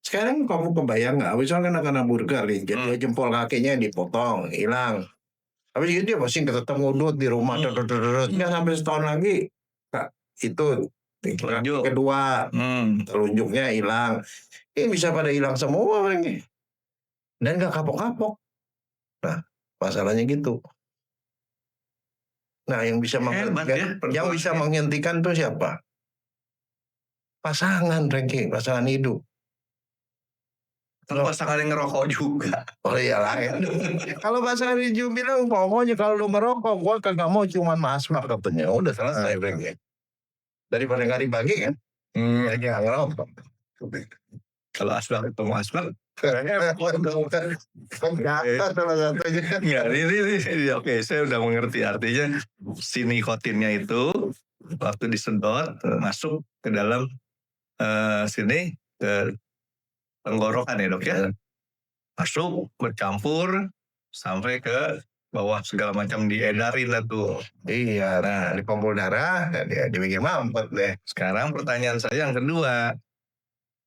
Sekarang kamu kebayang nggak? Misalnya kena burger nih, jadi jempol kakinya dipotong, hilang. Habis itu dia pasti tetap ngudut di rumah, nggak sampai setahun lagi, Kak, itu kedua, telunjuknya hilang. Ini bisa pada hilang semua ini, dan nggak kapok-kapok. Nah, masalahnya gitu. Nah, yang bisa menghentikan tuh siapa? Pasangan, Rengki, pasangan hidup. Kalau pasangan yang ngerokok juga. Oh iya lah. Kalau pasangan hidup bilang, pokoknya kalau lu merokok, gua kagak mau cuman asma katanya. Udah selesai, Rengki. Daripada nggak dibagi kan? Ya nggak ngerokok. Kalau asbak itu asbak. Oke, saya udah mengerti artinya si nikotinnya itu waktu disedot masuk ke dalam sini ke tenggorokan ya dok ya, masuk bercampur sampai ke bawah segala macam diedarin lah tuh. Iya, nah di pembuluh darah dia dibikin mampet deh. Sekarang pertanyaan saya yang kedua,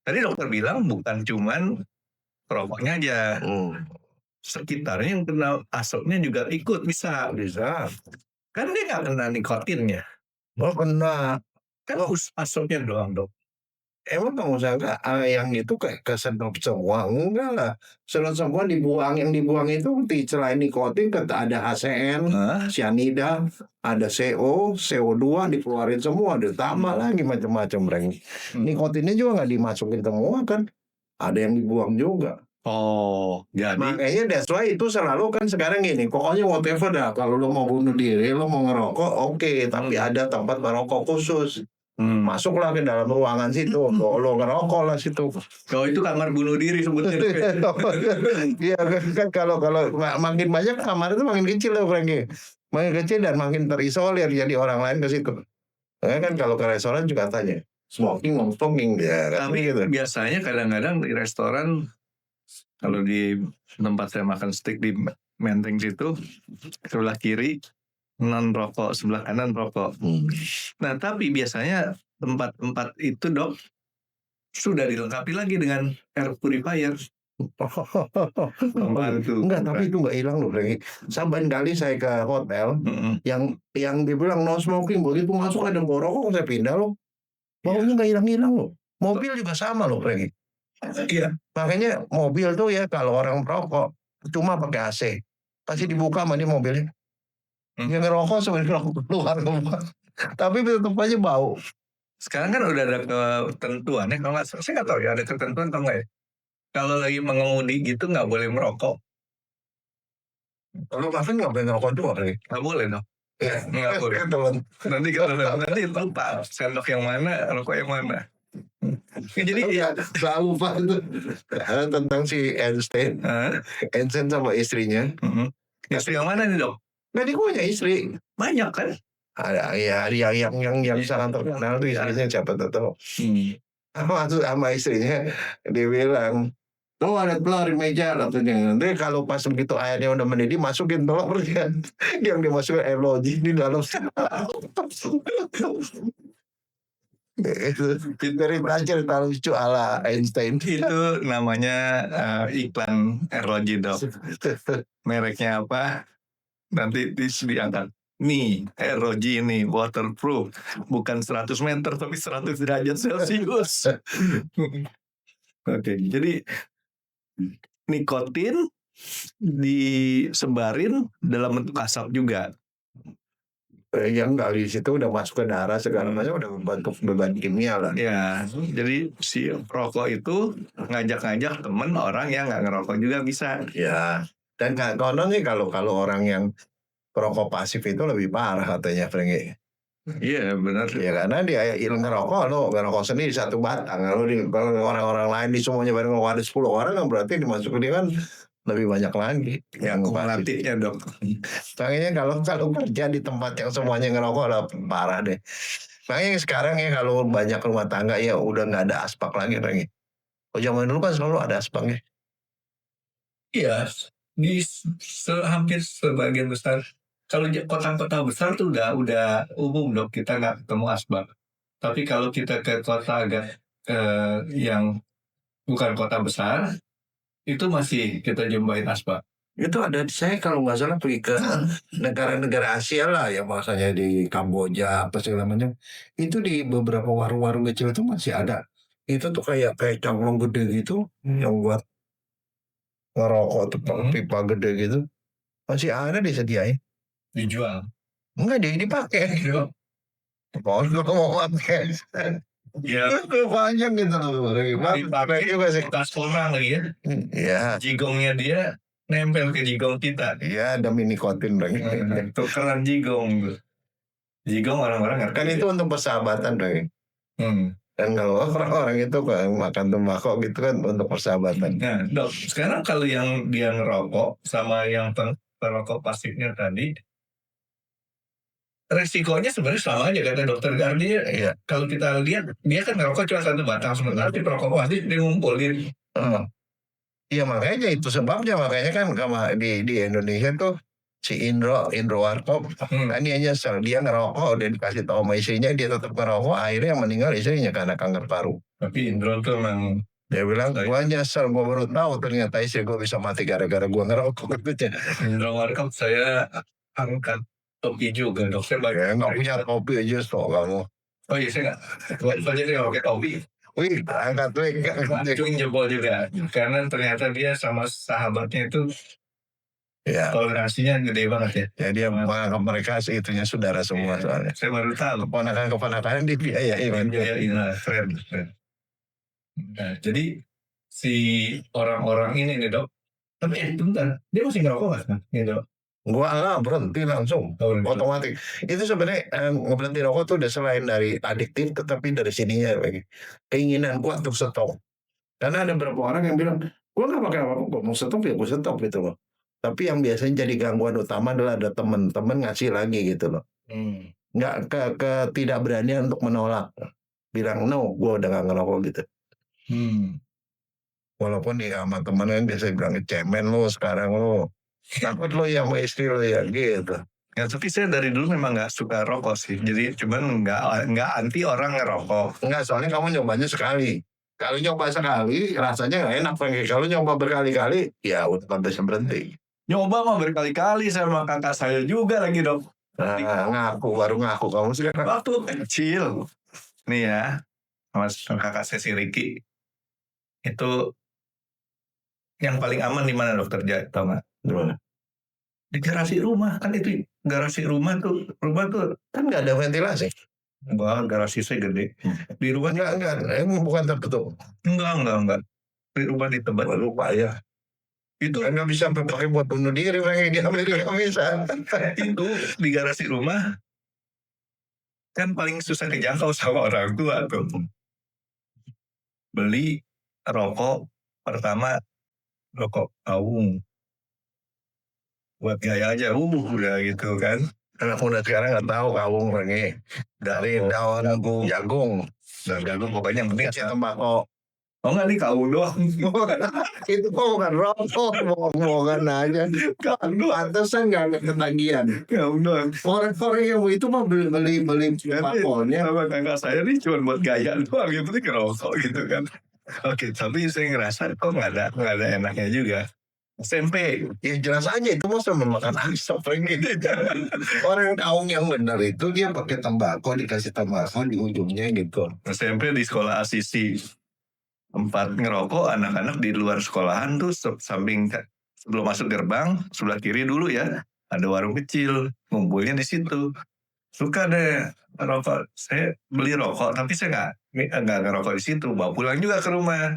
tadi dokter bilang bukan cuman perokoknya aja, sekitarnya yang kena asapnya juga ikut bisa. Kan dia nggak kena nikotinnya. Oh kena. Kan asapnya doang dok. Emang kamu sangka yang itu kayak kesedot semua? Enggak lah. Sedot semua dibuang. Yang dibuang itu selain nikotin ada HCN, cyanida, ada CO, CO2 dikeluarin semua. Ditambah lagi macam-macam. Nikotinnya juga nggak dimasukin semua kan. Ada yang dibuang juga. Oh, jadi makanya that's why itu selalu kan sekarang gini. Pokoknya whatever dah. Kalau lo mau bunuh diri, lo mau ngerokok, oke. Tapi ada tempat merokok khusus. Masuklah ke dalam ruangan situ, lo ngerokok lah situ. Kalau itu kamar bunuh diri sebetulnya. Iya kan kalau makin banyak kamar itu makin kecil loh Franky. Makin kecil dan makin terisolir, jadi orang lain ke situ. Kan kalau ke restoran juga tanya smoking ya. Tapi gitu. Biasanya kadang-kadang di restoran kalau di tempat saya makan steak di Menteng situ sebelah kiri non rokok, sebelah kanan rokok. Nah tapi biasanya tempat-tempat itu dok sudah dilengkapi lagi dengan air purifier. Enggak, tapi itu nggak hilang loh. Saban kali saya ke hotel yang dibilang no smoking, begitu masuk ada bau rokok saya pindah loh. Baunya nggak hilang-hilang loh. Mobil juga sama loh, Franky. Iya, makanya mobil tuh ya kalau orang merokok cuma pakai AC, pasti dibuka sama dia mobilnya. Yang ngerokok sambil ngerokok keluar. Tapi tetap aja bau. Sekarang kan udah ada ketentuannya, kalau nggak, saya nggak tahu ya ada ketentuan atau nggak ya. Kalau lagi mengemudi gitu nggak boleh merokok. Kalau kafe nggak boleh ngerokok juga, Franky. Nggak boleh dong. Nggak boleh. Teman. Nanti lupa sendok yang mana, rokok yang mana. Jadi Selalu lupa itu. Tentang si Einstein. Einstein sama istrinya. Istri yang mana nih dok? Nah dia punya istri. Banyak kan? Ada ya yang sangat terkenal tuh istrinya siapa tahu. Sama istrinya dia bilang, "Oh ada telur di meja," katanya. Nanti kalau pas begitu airnya udah mendidih masukin telurnya. Yang dimasukin air loji di dalam. Dari cerita lucu ala Einstein. Itu namanya iklan ROG dok. Mereknya apa? Nanti diangkat. Nih, ROG ini waterproof. Bukan 100 meter, tapi 100 derajat Celcius. Oke, jadi nikotin disebarin dalam bentuk asap juga. Yang dari situ udah masuk ke darah segala macam, udah membentuk beban kimia lah. Ya, jadi si perokok itu ngajak-ngajak temen orang yang nggak ngerokok juga bisa. Ya, dan konon nih kalau orang yang perokok pasif itu lebih parah katanya, Franky. Iya benar. Ya karena dia ngerokok sendiri satu batang. Kalau orang-orang lain di semuanya bareng ada 10 orang kan berarti dimasukin dia kan lebih banyak lagi. Yang kumulatifnya dok. Makanya kalau kerja di tempat yang semuanya ngerokok lah parah deh. Makanya sekarang ya kalau banyak rumah tangga ya udah nggak ada asbak lagi Franky. Oh zaman dulu kan selalu ada asbaknya. Iya, di hampir sebagian besar. Kalau kota-kota besar tuh udah umum dok, kita nggak ketemu asbak. Tapi kalau kita ke kota agak yang bukan kota besar, itu masih kita jumpain asbak. Itu ada saya kalau nggak salah pergi ke negara-negara Asia lah ya, maksudnya di Kamboja apa segala macam. Itu di beberapa warung-warung kecil itu masih ada. Itu tuh kayak cangkong gede gitu yang buat ngerokok tuh pipa gede gitu. Masih ada disediain. Dijual. Enggak dia dipakai. Pokoknya mau pakai. Iya. Panjang gitu loh. Dipakai juga sih. Bekas orang lagi ya. Iya. Jigongnya dia nempel ke jigong kita. Iya demi nikotin lagi. Tukeran jigong. Jigong orang-orang ngerti. Kan itu untuk persahabatan lagi. Dan kalau orang-orang itu makan tembakau gitu kan untuk persahabatan. Nah dok, sekarang kalau yang dia ngerokok sama yang perokok pasifnya tadi, resikonya sebenarnya sama aja kata dokter Gardi. Iya. Kalau kita lihat dia kan ngerokok cuma satu batang, sementara di perokok pasif dia ngumpulin. Iya makanya itu sebabnya, makanya kan di Indonesia tuh si Indro Warkop kan dia nyesel, dia ngerokok dan dikasih tahu sama istrinya dia tetap ngerokok, akhirnya yang meninggal istrinya karena kanker paru. Tapi Indro tuh memang dia bilang gua nyesel, gua baru tahu ternyata istri gua bisa mati gara-gara gua ngerokok gitu. Indro Warkop saya angkat topi juga dok, saya ya nggak punya topi aja so kamu. Oh iya saya nggak pakai topi. Wih, angkat Acung jempol juga, karena ternyata dia sama sahabatnya itu ya toleransinya gede banget ya. Ya dia menganggap mereka itunya saudara semua soalnya. Saya baru tahu. Keponakan dibiayain. Friend. Nah, jadi si orang-orang ini nih dok, tapi bentar, dia masih ngerokok nggak kan? Gitu. Gua lah berhenti langsung, otomatis. Itu sebenarnya berhenti rokok tuh udah selain dari adiktif, tetapi dari sininya keinginan gua untuk stop. Karena ada beberapa orang yang bilang, gua nggak pakai apa-apa, gua mau stop ya gua stop gitu loh. Tapi yang biasanya jadi gangguan utama adalah ada teman-teman ngasih lagi gitu loh. Nggak ketidakberanian untuk menolak, bilang no, gua udah nggak ngerokok gitu. Walaupun ya sama temen kan biasa bilang cemen lo sekarang lo. Takut lo ya sama istri lo ya gitu. Ya, tapi saya dari dulu memang nggak suka rokok sih. Jadi cuman nggak anti orang ngerokok. Enggak, soalnya kamu nyobanya sekali. Kalau nyoba sekali rasanya nggak enak. Kalau nyoba berkali-kali ya udah bisa berhenti. Nyoba mah berkali-kali sama kakak saya juga lagi dok. Baru ngaku kamu sekarang. Waktu kecil nih ya sama kakak saya si Ricky itu yang paling aman di mana dokter Jaya, tau nggak? Di garasi rumah, kan itu garasi rumah tuh kan nggak ada ventilasi. Wah, garasi saya gede. Di rumah enggak, bukan tertutup. Enggak. Di rumah di tempat. Lupa ya. Itu Nggak bisa pakai buat bunuh diri, Franky, di Amerika bisa. itu di garasi rumah kan paling susah dijangkau sama orang tua tuh. Beli rokok pertama, rokok Aung buat gaya aja, udah gitu kan. Anak muda sekarang nggak tahu kawung, Franky. Dari daun jagung. Dan jagung pokoknya yang penting Kecil tembakau. oh enggak nih Aung doang. Itu kok bukan rokok, bohong-bohongan aja. Aung doang. Pantesan nggak ada ketagihan. Aung doang. Orang-orang yang itu mah beli tembakonya. Sama kakak saya nih cuma buat gaya doang, yang penting ngerokok gitu kan. Oke, tapi saya ngerasa kok nggak ada enaknya juga. SMP. Ya jelas aja itu mah sama makan asap, Franky. Orang Aung yang benar itu dia pakai tembakau, dikasih tembakau di ujungnya gitu. SMP di sekolah asisi tempat ngerokok anak-anak di luar sekolahan tuh samping sebelum masuk gerbang sebelah kiri dulu ya ada warung kecil, ngumpulnya di situ. Suka deh rokok, saya beli rokok tapi saya nggak ngerokok di situ, bawa pulang juga ke rumah.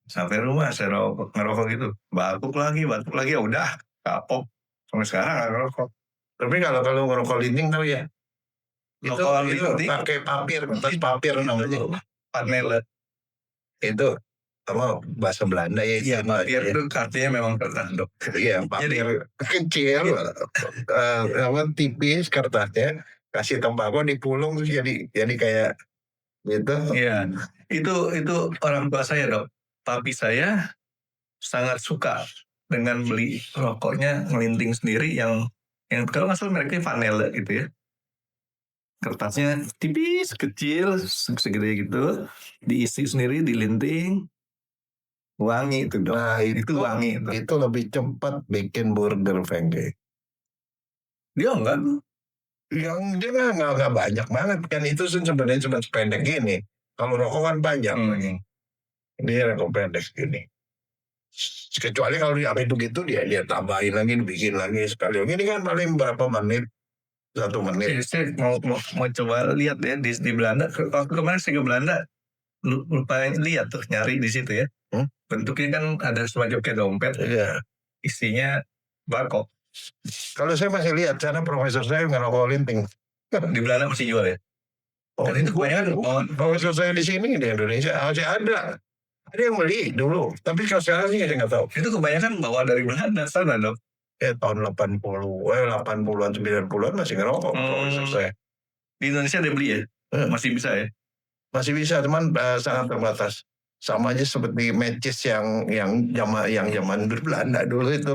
Sampai rumah saya ngerokok gitu, batuk lagi ya udah kapok. Sampai sekarang nggak ngerokok. Tapi kalau ngerokok linting tahu ya, itu linting pakai kertas papir namanya. Panel Itu apa bahasa Belanda ya? Iya, papir itu artinya memang kertas dok. Iya, papir kecil, apa tipis kertasnya, kasih tembakau dipulung terus jadi kayak gitu. Iya, itu orang tua saya dok. Papi saya sangat suka dengan beli rokoknya ngelinting sendiri yang kalau nggak salah mereknya Vanilla gitu ya. Kertasnya tipis, kecil, segede gitu, diisi sendiri, dilinting, wangi itu dok. Nah itu wangi. Itu lebih cepat bikin burger, Franky. Dia enggak. Yang dia nggak banyak banget kan, itu sebenarnya cuma sependek gini. Kalau rokok kan panjang. Dia rokok pendek gini. Kecuali kalau dia itu gitu dia tambahin lagi, bikin lagi sekali. Ini kan paling berapa menit? 1 menit. Saya mau coba lihat ya di Belanda. Waktu kemarin saya ke Belanda, lupa lihat tuh nyari di situ ya. Bentuknya kan ada semacam kayak dompet. Iya. Isinya barcode. Kalau saya masih lihat, karena profesor saya ngerokok linting. Di Belanda masih jual ya? Oh, itu kebanyakan profesor saya di sini di Indonesia masih ada. Ada yang beli dulu, tapi kalau sekarang sih saya nggak tahu. Itu kebanyakan bawa dari Belanda sana dok. Tahun 80-an 90-an masih ngerokok profesor saya. Di Indonesia ada beli ya? Masih bisa ya? Masih bisa, cuman sangat terbatas. Sama aja seperti matches yang zaman Belanda dulu itu.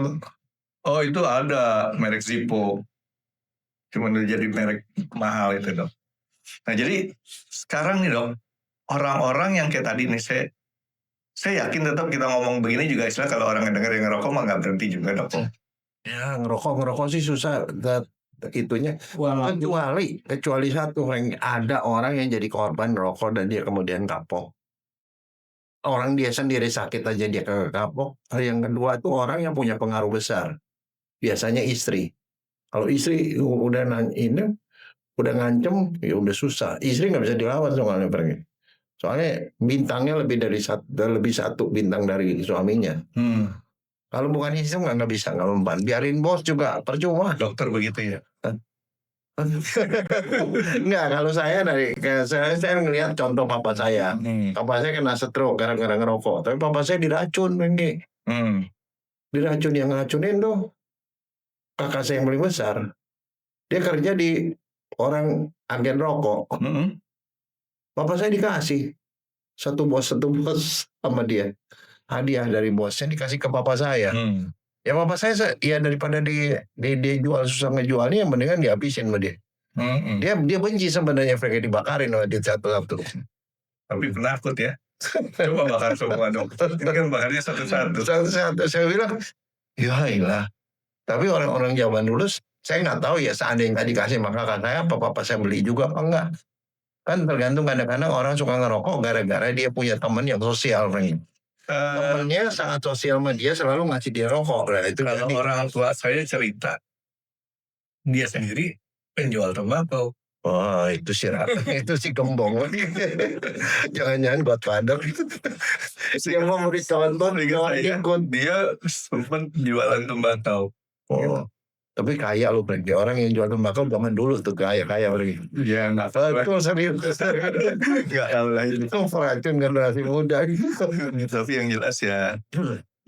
Oh itu ada merek Zippo. Cuman udah jadi merek mahal itu dok. Nah jadi sekarang nih dok, orang-orang yang kayak tadi nih saya yakin tetap kita ngomong begini juga istilah kalau orang yang denger yang ngerokok mah nggak berhenti juga dok. Ya ngerokok sih susah itunya. Kecuali satu, ada orang yang jadi korban rokok dan dia kemudian kapok. Orang dia sendiri sakit aja dia kapok. Yang kedua tuh orang yang punya pengaruh besar. Biasanya istri. Kalau istri udah ngancem, ya udah susah. Istri nggak bisa dilawan soalnya pergi. Soalnya bintangnya lebih satu bintang dari suaminya. Kalau bukan istri nggak bisa, nggak mempan. Biarin bos juga percuma. Dokter begitu ya? Enggak, kalau saya saya ngelihat contoh papa saya. Papa saya kena stroke gara-gara ngerokok. Tapi papa saya diracun, Bengki. Diracun, yang ngeracunin tuh kakak saya yang paling besar. Dia kerja di orang agen rokok. Papa saya dikasih satu bos sama dia. Hadiah dari bosnya dikasih ke papa saya. Ya papa saya ya daripada dia jual susah ngejualnya, yang mendingan dihabisin sama dia. Dia benci sebenarnya Franky dibakarin oleh dia satu-satu. Tapi penakut ya. Coba bakar semua dokter. Ini kan bakarnya satu-satu. Satu-satu. Saya bilang, ya ilah. Tapi orang-orang zaman dulu saya nggak tahu ya, seandainya nggak dikasih maka kakak saya apa papa saya beli juga apa enggak. Kan tergantung, kadang-kadang orang suka ngerokok gara-gara dia punya teman yang sosial, Franky. Temennya sangat sosial sama dia, selalu ngasih dia rokok. Nah, itu kalau orang tua saya cerita, dia sendiri penjual tembakau. Oh itu sih itu si gembong. Jangan-jangan Godfather. Yang mau beri contoh ikut. Dia sempat jualan tembakau. Oh. Tapi kaya lu Frankie. Orang yang jual tembakau zaman dulu tuh kaya Frankie. Ya nggak tahu. Betul serius. Nggak tahu lah itu. Itu Fortune generasi muda. Tapi yang jelas ya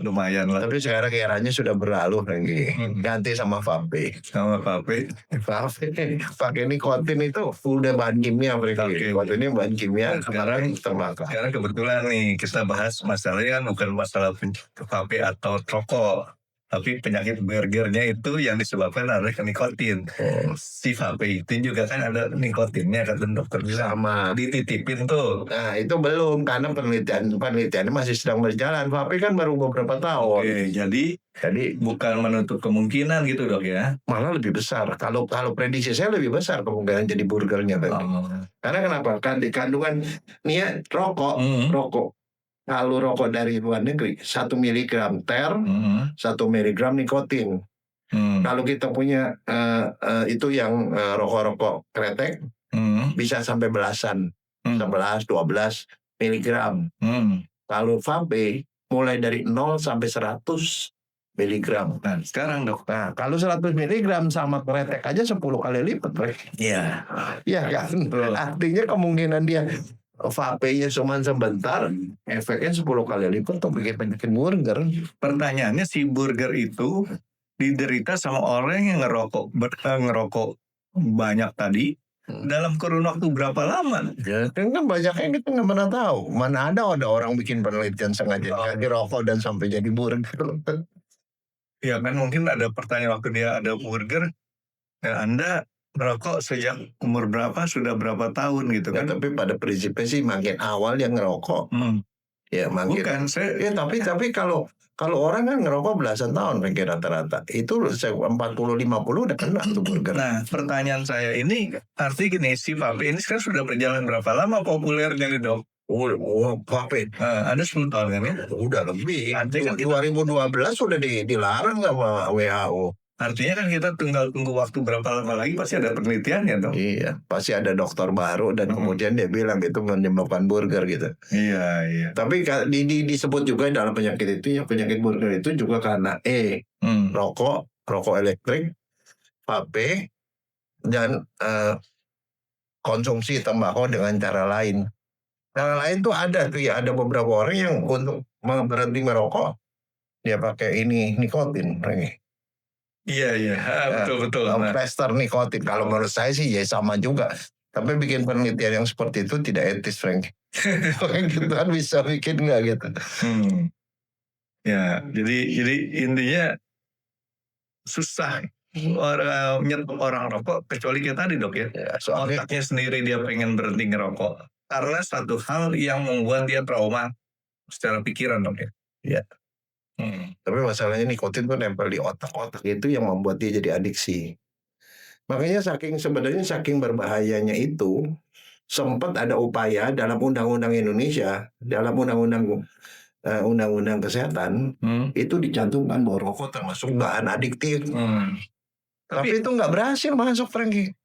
lumayan lah. Tapi sekarang eranya sudah berlalu Frankie. Ganti sama vape. Sama Pape. Vape pakai nikotin itu udah bahan kimia Frankie. Waktu ini bahan kimia sekarang tembakau. Sekarang kebetulan nih kita bahas masalahnya kan bukan masalah vape atau rokok. Tapi penyakit burgernya itu yang disebabkan oleh nikotin. Si vape itu juga kan ada nikotinnya, kata dokter bilang. Sama. Dititipin tuh. Nah itu belum karena penelitiannya masih sedang berjalan. Vape kan baru beberapa tahun. Oke, jadi bukan menutup kemungkinan gitu dok ya. Malah lebih besar. Kalau prediksi saya lebih besar kemungkinan jadi burgernya tadi. Karena kenapa? Kandungan nih ya rokok. Kalau rokok dari luar negeri 1 miligram ter, 1 miligram nikotin. Kalau kita punya itu yang rokok-rokok kretek bisa sampai belasan, 11, 12 miligram. Kalau vape mulai dari 0 sampai 100 miligram. Nah sekarang dok. Nah kalau 100 miligram sama kretek aja 10 kali lipat. Iya. Iya kan? Artinya kemungkinan dia vape-nya cuma sebentar, efeknya 10 kali lipat untuk bikin burger. Pertanyaannya si burger itu diderita sama orang yang ngerokok banyak tadi dalam kurun waktu berapa lama? Ya, kan banyak yang kita nggak pernah tahu. Mana ada orang bikin penelitian sengaja ganti rokok dan sampai jadi burger. Ya kan mungkin ada pertanyaan waktu dia ada burger, ya Anda merokok sejak umur berapa, sudah berapa tahun gitu Ya, kan? tapi pada prinsipnya sih makin awal yang ngerokok. Ya makin. Bukan saya. Ya tapi kalau orang kan ngerokok belasan tahun mungkin rata-rata. Itu 40-50 udah kena tuh burger. Nah pertanyaan saya ini arti gini, si vape ini sekarang sudah berjalan berapa lama populernya nih dok? Vape. Ada 10 tahun kan ya? Udah lebih. Artinya kan 2012 sudah dilarang sama WHO. Artinya kan kita tinggal tunggu waktu berapa lama lagi pasti ada penelitiannya dong. Iya, pasti ada dokter baru dan kemudian dia bilang itu menyebabkan burger gitu. Iya. Tapi disebut juga dalam penyakit itu, penyakit burger itu juga karena rokok elektrik, vape, dan konsumsi tembakau dengan cara lain. Cara lain tuh ada beberapa orang yang untuk berhenti merokok dia pakai nikotin. Iya, betul. Plaster nikotin. Kalau menurut saya sih ya sama juga. Tapi bikin penelitian yang seperti itu tidak etis, Frank. Gitu kan bisa bikin nggak gitu. Ya, jadi intinya susah nyentuh orang rokok kecuali kita tadi dok ya. Soalnya Otaknya sendiri dia pengen berhenti ngerokok karena satu hal yang membuat dia trauma secara pikiran dok ya. Iya. Tapi masalahnya nikotin tuh nempel di otak itu yang membuat dia jadi adiksi. Makanya sebenarnya saking berbahayanya itu sempat ada upaya dalam undang-undang Indonesia, dalam undang-undang kesehatan itu dicantumkan bahwa rokok termasuk bahan adiktif. Tapi itu nggak berhasil masuk, Frankie.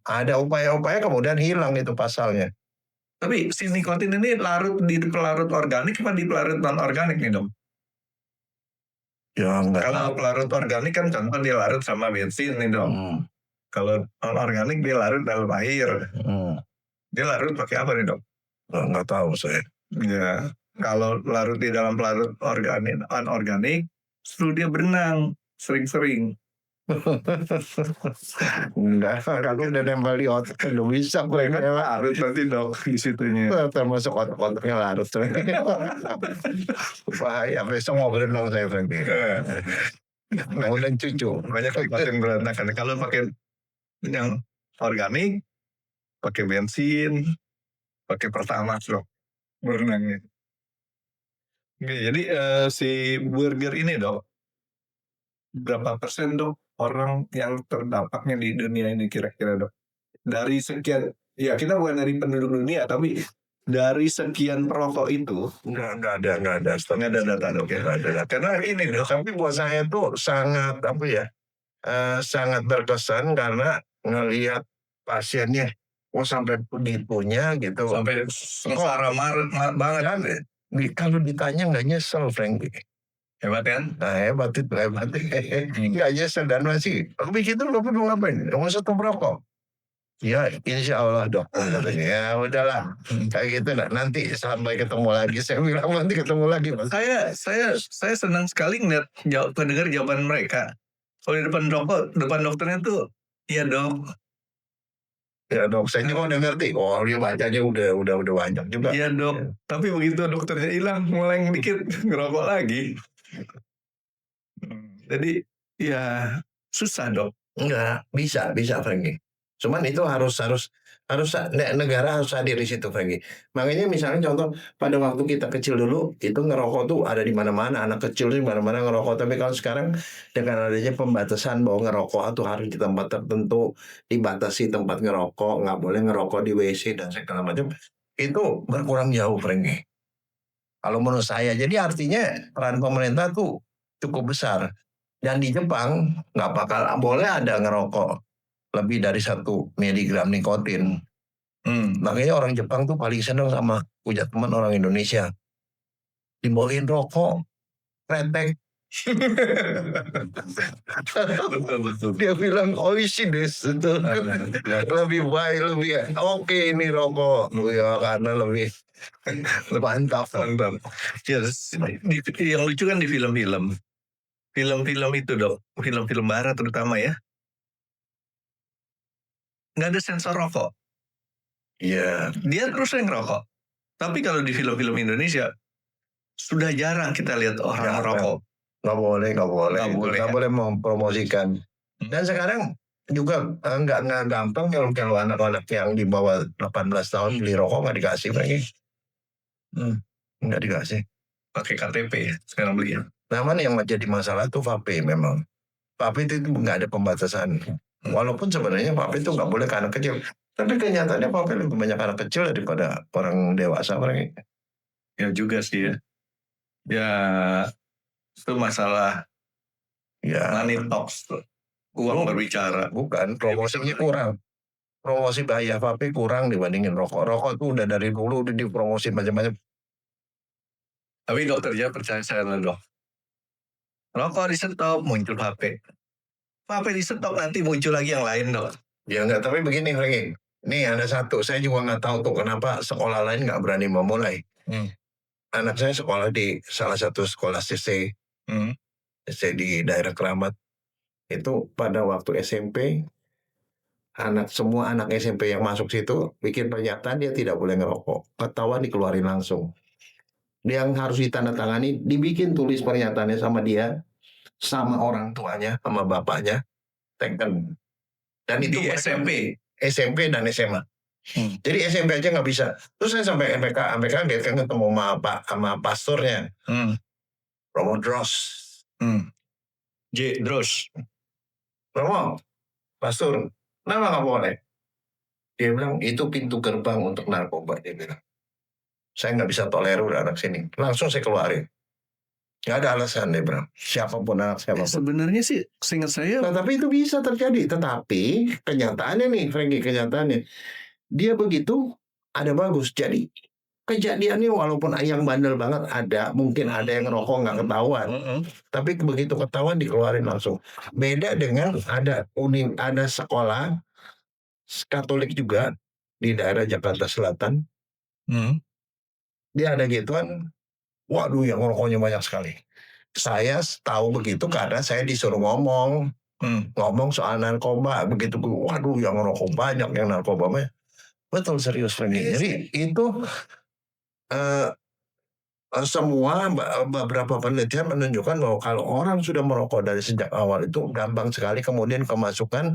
Ada upaya-upaya kemudian hilang itu pasalnya. Tapi si nikotin ini larut di pelarut organik apa di pelarut non organik nih dok? Ya enggak. Kalau pelarut organik kan contoh dia larut sama bensin nih dok. Kalau non organik dia larut dalam air. Dia larut pakai apa nih dok? Nggak tahu saya. Ya, kalau larut di dalam pelarut anorganik, terus dia berenang sering-sering. Enggak, kalau udah nempel di otak nggak bisa. Larut nanti dok di situnya. Termasuk otak-otaknya larut. Bahaya, besok mau berenang saya, Frankie. Mau dan cucu. Banyak nikotin berantakan. Kalau pakai yang organik, pakai bensin, pakai Pertamax dok, berenangnya. Oke, jadi si burger ini dok, berapa persen dok orang yang terdampaknya di dunia ini kira-kira dok? Dari sekian, ya kita bukan dari penduduk dunia, tapi dari sekian perokok itu Nggak ada data dok ya. Karena ini dok, tapi buat saya tuh sangat sangat berkesan karena ngelihat pasiennya. Oh sampai begitunya gitu. Sampai sengsara banget. Dan kalau ditanya nggak nyesel Frank. Hebat kan? Nah hebat itu hebat. Nggak nyesel dan masih. Begitu lo mau ngapain? Mau stop rokok? Ya insya Allah dok. Katanya ya udahlah. Kayak gitu nah. Nanti sampai ketemu lagi. Saya bilang nanti ketemu lagi. Mas. Saya senang sekali ngeliat pendengar jawaban mereka. Kalau di depan dokternya tuh, iya dok, Ya dok, saya juga udah ngerti. Oh dia bacanya udah banyak juga. iya dok. Tapi begitu dokternya hilang, mulai dikit ngerokok lagi. Jadi ya susah dok. Enggak, bisa Franky. Cuman itu harus negara harus hadir di situ Franky. Makanya misalnya contoh pada waktu kita kecil dulu itu ngerokok tuh ada di mana-mana, anak kecil di mana-mana ngerokok. Tapi kalau sekarang dengan adanya pembatasan bahwa ngerokok tuh harus di tempat tertentu, dibatasi tempat ngerokok, nggak boleh ngerokok di WC dan segala macam, itu berkurang jauh Franky. Kalau menurut saya, jadi artinya peran pemerintah tuh cukup besar. Dan di Jepang nggak bakal boleh ada ngerokok lebih dari 1 miligram nikotin. Makanya orang Jepang tuh paling seneng sama punya teman orang Indonesia. Dibawain rokok, kretek. Betul. Dia bilang oishi desu. Lebih baik, lebih oke ini rokok. Ya karena lebih mantap. Ya, yang lucu kan di film-film. Film-film itu dok, film-film barat terutama ya. Nggak ada sensor rokok. Iya. Dia terus yang ngerokok. Tapi kalau di film-film Indonesia, sudah jarang kita lihat orang ngerokok. Nggak boleh mempromosikan. Dan sekarang juga nggak gampang kalau anak-anak yang di bawah 18 tahun beli rokok nggak dikasih lagi. Nggak dikasih. Pakai KTP ya sekarang beli ya. Namun yang jadi masalah tuh vape memang. Vape itu nggak ada pembatasan. Walaupun sebenarnya vape itu nggak boleh ke anak kecil. Tapi kenyataannya vape lebih banyak anak kecil daripada orang dewasa. Ya juga sih ya. Ya itu masalah money talks tuh. Uang berbicara. Bukan, promosinya kurang. Promosi bahaya vape kurang dibandingin rokok. Rokok tuh udah dari dulu udah dipromosi macam-macam. Tapi dokter Jaya percaya saya dok. Rokok di stop muncul vape. Vape di stop nanti muncul lagi yang lain dok. Ya enggak, tapi begini Franky. Nih ada satu, saya juga nggak tahu tuh kenapa sekolah lain nggak berani memulai. Anak saya sekolah di salah satu sekolah CC di daerah Keramat. Itu pada waktu SMP, semua anak SMP yang masuk situ bikin pernyataan dia tidak boleh ngerokok. Ketahuan dikeluarin langsung. Dia yang harus ditandatangani, dibikin tulis pernyataannya sama dia, sama orang tuanya, sama bapaknya, teken. Dan itu di SMP dan SMA. Jadi SMP aja nggak bisa. Terus saya sampai MPK dia kan ketemu sama pastornya, Romo Dros. Dros. Romo, pastor, kenapa nggak boleh? Dia bilang itu pintu gerbang untuk narkoba. Dia bilang, saya nggak bisa tolerir anak sini. Langsung saya keluarin. Nggak ada alasan dia bilang. Siapapun anak siapapun. Sebenarnya sih, seingat saya. Nah, tapi itu bisa terjadi. Tetapi kenyataannya nih, Franky, kenyataannya dia begitu ada bagus. Jadi kejadiannya walaupun yang bandel banget ada, mungkin ada yang ngerokok nggak ketahuan. Tapi begitu ketahuan dikeluarin langsung. Beda dengan ada sekolah Katolik juga di daerah Jakarta Selatan. Dia ada gituan, waduh yang ngerokoknya banyak sekali. Saya tahu begitu karena saya disuruh ngomong soal narkoba. Begitu, waduh yang ngerokok banyak, yang narkoba banyak. Betul serius Franky. Jadi itu semua beberapa penelitian menunjukkan bahwa kalau orang sudah merokok dari sejak awal itu gampang sekali kemudian kemasukan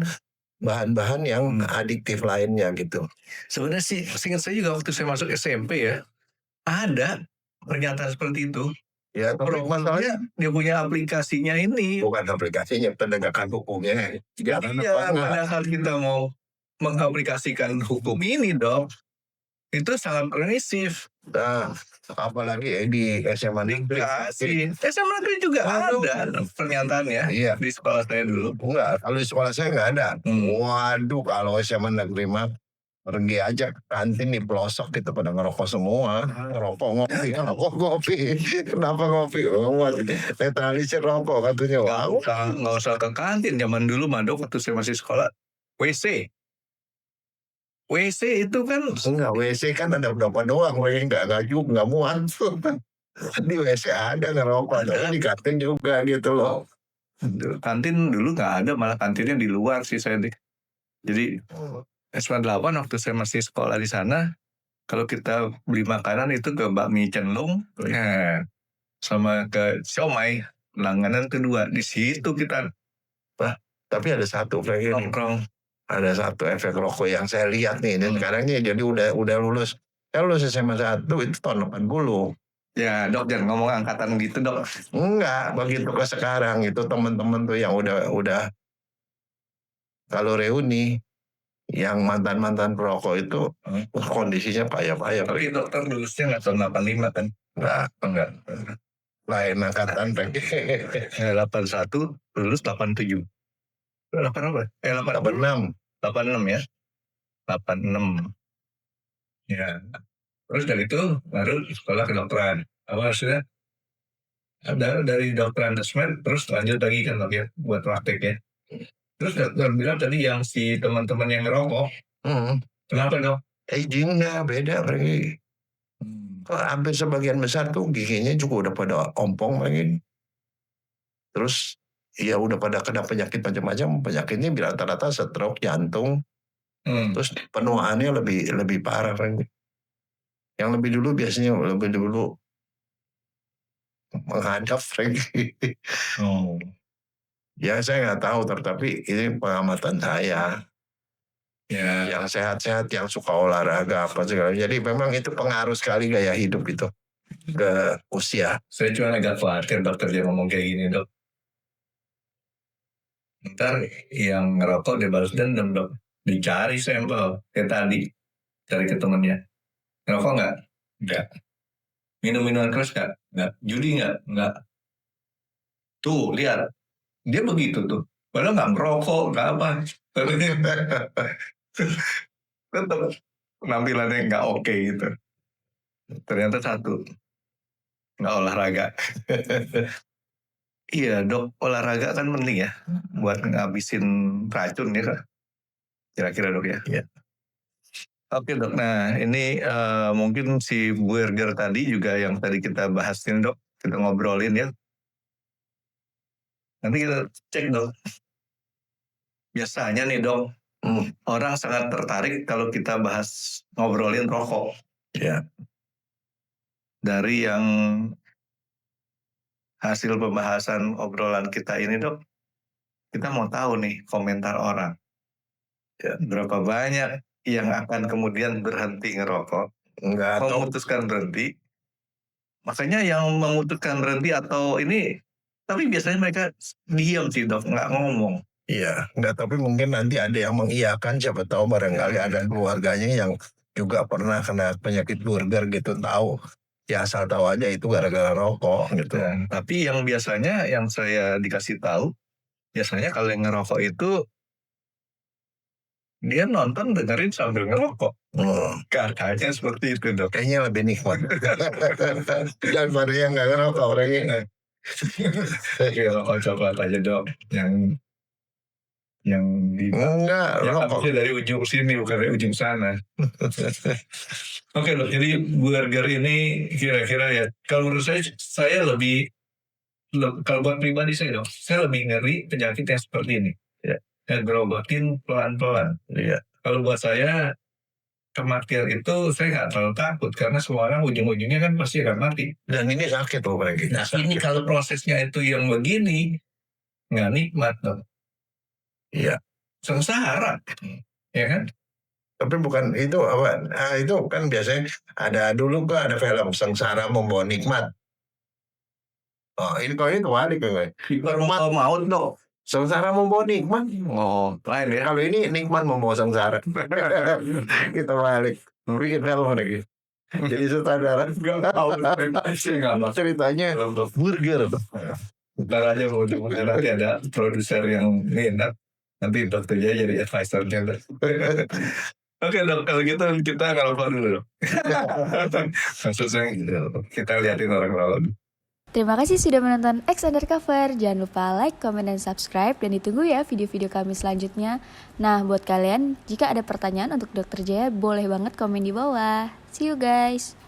bahan-bahan yang adiktif lainnya gitu. Sebenarnya sih, seingat saya juga waktu saya masuk SMP ya, ada pernyataan seperti itu. Ya, tapi masalahnya dia punya aplikasinya ini. Bukan aplikasinya, penegakan hukumnya. Iya, padahal kita mau mengaplikasikan hukum ini dok. itu sangat permisif. Nah, apalagi di SMA negeri. Dikasih. SMA negeri juga Aduh. ada pernyataannya Iya. di sekolah saya dulu. Enggak, kalau di sekolah saya nggak ada. Waduh, kalau SMA negeri mah pergi aja ke kantin di pelosok gitu pada ngerokok semua. Ngerokok ngopi. Kenapa ngopi? Oh, netralisir rokok katanya. Wow. Nggak usah ke kantin. Zaman dulu mah Dok, waktu saya masih sekolah, WC itu kan Enggak, WC kan ada berapa doang, nggak juga, nggak muat. Di WC ada ngerokok, ada di kantin juga gitu loh. kantin dulu nggak ada, malah kantinnya di luar sih saya deh. Jadi SMA 8 waktu saya masih sekolah di sana, kalau kita beli makanan itu ke bakmi Cenlong, sama ke siomay, langganan kedua. Di situ kita Tapi ada satu, Frank, ini. nongkrong. Ada satu efek rokok yang saya lihat nih. Dan sekarang ini jadi udah lulus. Saya lulus SMA 1 itu tahun 80. Ya Dok, jangan ngomong angkatan gitu Dok. Enggak, begitu ke sekarang itu teman-teman tuh yang udah kalau reuni yang mantan-mantan perokok itu kondisinya payah-payah. Tapi dokter lulusnya nggak tahun 85 kan? Enggak. Lain angkatan, Frank. 81, lulus 87. 8 apa? 86. 86 ya. 86. Ya. Terus dari itu baru sekolah kedokteran. Maksudnya dari dokteran desmet terus lanjut lagi kan Dok ya buat praktek ya. Terus dokter bilang tadi yang si teman-teman yang ngerokok. Kenapa Dok? Agingnya beda, Frank. Hampir sebagian besar tuh giginya juga udah pada ompong lagi. Terus ya udah pada kena penyakit macam-macam. Penyakitnya rata-rata stroke, jantung. Terus penuaannya lebih parah, Frank. Yang lebih dulu biasanya menghadap, Frank. Ya saya nggak tahu, tapi ini pengamatan saya. Ya. Yang sehat-sehat, yang suka olahraga apa segala. Jadi memang itu pengaruh sekali gaya hidup itu ke usia. Saya cuma agak khawatir dokter dia ngomong kayak gini Dok. Ntar yang ngerokok dia balas dendam Dok. Dicari sampel kayak tadi, cari ke temennya. Ngerokok nggak? Nggak. Minum minuman keras nggak? Nggak. Judi nggak. Tuh lihat, dia begitu tuh. Padahal nggak merokok, nggak apa. Tapi dia tetap penampilannya nggak oke gitu. Ternyata satu, nggak olahraga. Iya Dok, olahraga kan penting ya buat ngabisin racun ya kan? Kira-kira Dok ya. Iya. Oke Dok, nah ini mungkin si burger tadi juga yang tadi kita bahasin Dok, kita ngobrolin ya. Nanti kita cek Dok. Biasanya nih Dok, orang sangat tertarik kalau kita bahas ngobrolin rokok. Ya. Dari yang hasil pembahasan obrolan kita ini Dok, kita mau tahu nih komentar orang. Ya, berapa banyak yang akan kemudian berhenti ngerokok, memutuskan berhenti. Makanya yang memutuskan berhenti atau ini, tapi biasanya mereka diam sih Dok, nggak ngomong. Iya, nggak, tapi mungkin nanti ada yang mengiyakan, siapa tahu barangkali ada keluarganya yang juga pernah kena penyakit burger gitu, tahu. Ya asal tahu aja itu gara-gara rokok gitu. Tapi yang biasanya yang saya dikasih tahu, biasanya kalau yang ngerokok itu dia nonton dengerin sambil ngerokok. Katanya seperti itu Dok. Kayaknya lebih nikmat daripada yang nggak ngerokok orangnya. Ya rokok coklat aja Dok, yang di enggak rokok dari ujung sini bukan dari ujung sana. Oke Dok, jadi burger ini kira-kira ya kalau menurut saya lebih kalau buat pribadi saya Dok, saya lebih ngeri penyakit yang seperti ini. Ya, yang gerobakin pelan-pelan. Iya. Kalau buat saya kematian itu saya nggak terlalu takut karena semua orang ujung-ujungnya kan pasti akan mati. Dan ini sakit loh lagi. Nah ini kalau prosesnya itu yang begini nggak nikmat Dok. Iya. Sengsara, ya kan? Tapi bukan itu apa? Nah, itu kan biasanya ada dulu kan ada film Sengsara Membawa Nikmat. Oh ini kalau itu balik kan? Nikmat maut Dok. Sengsara membawa nikmat. Oh lain ya. Kalau ini nikmat membawa sengsara. Kita balik. bikin film lagi. Jadi sutradara. Enggak tahu, saya nggak maksud. Ceritanya burger. Ntar aja mudah-mudahan nanti ada produser yang minat. Nanti dokter Jaya jadi advisernya. Oke dok, kalau gitu kita ngelopon dulu dok. Maksudnya kita liatin orang-orang. Terima kasih sudah menonton X Undercover. Jangan lupa like, comment, dan subscribe. Dan ditunggu ya video-video kami selanjutnya. Nah, buat kalian, jika ada pertanyaan untuk Dokter Jaya, boleh banget komen di bawah. See you guys!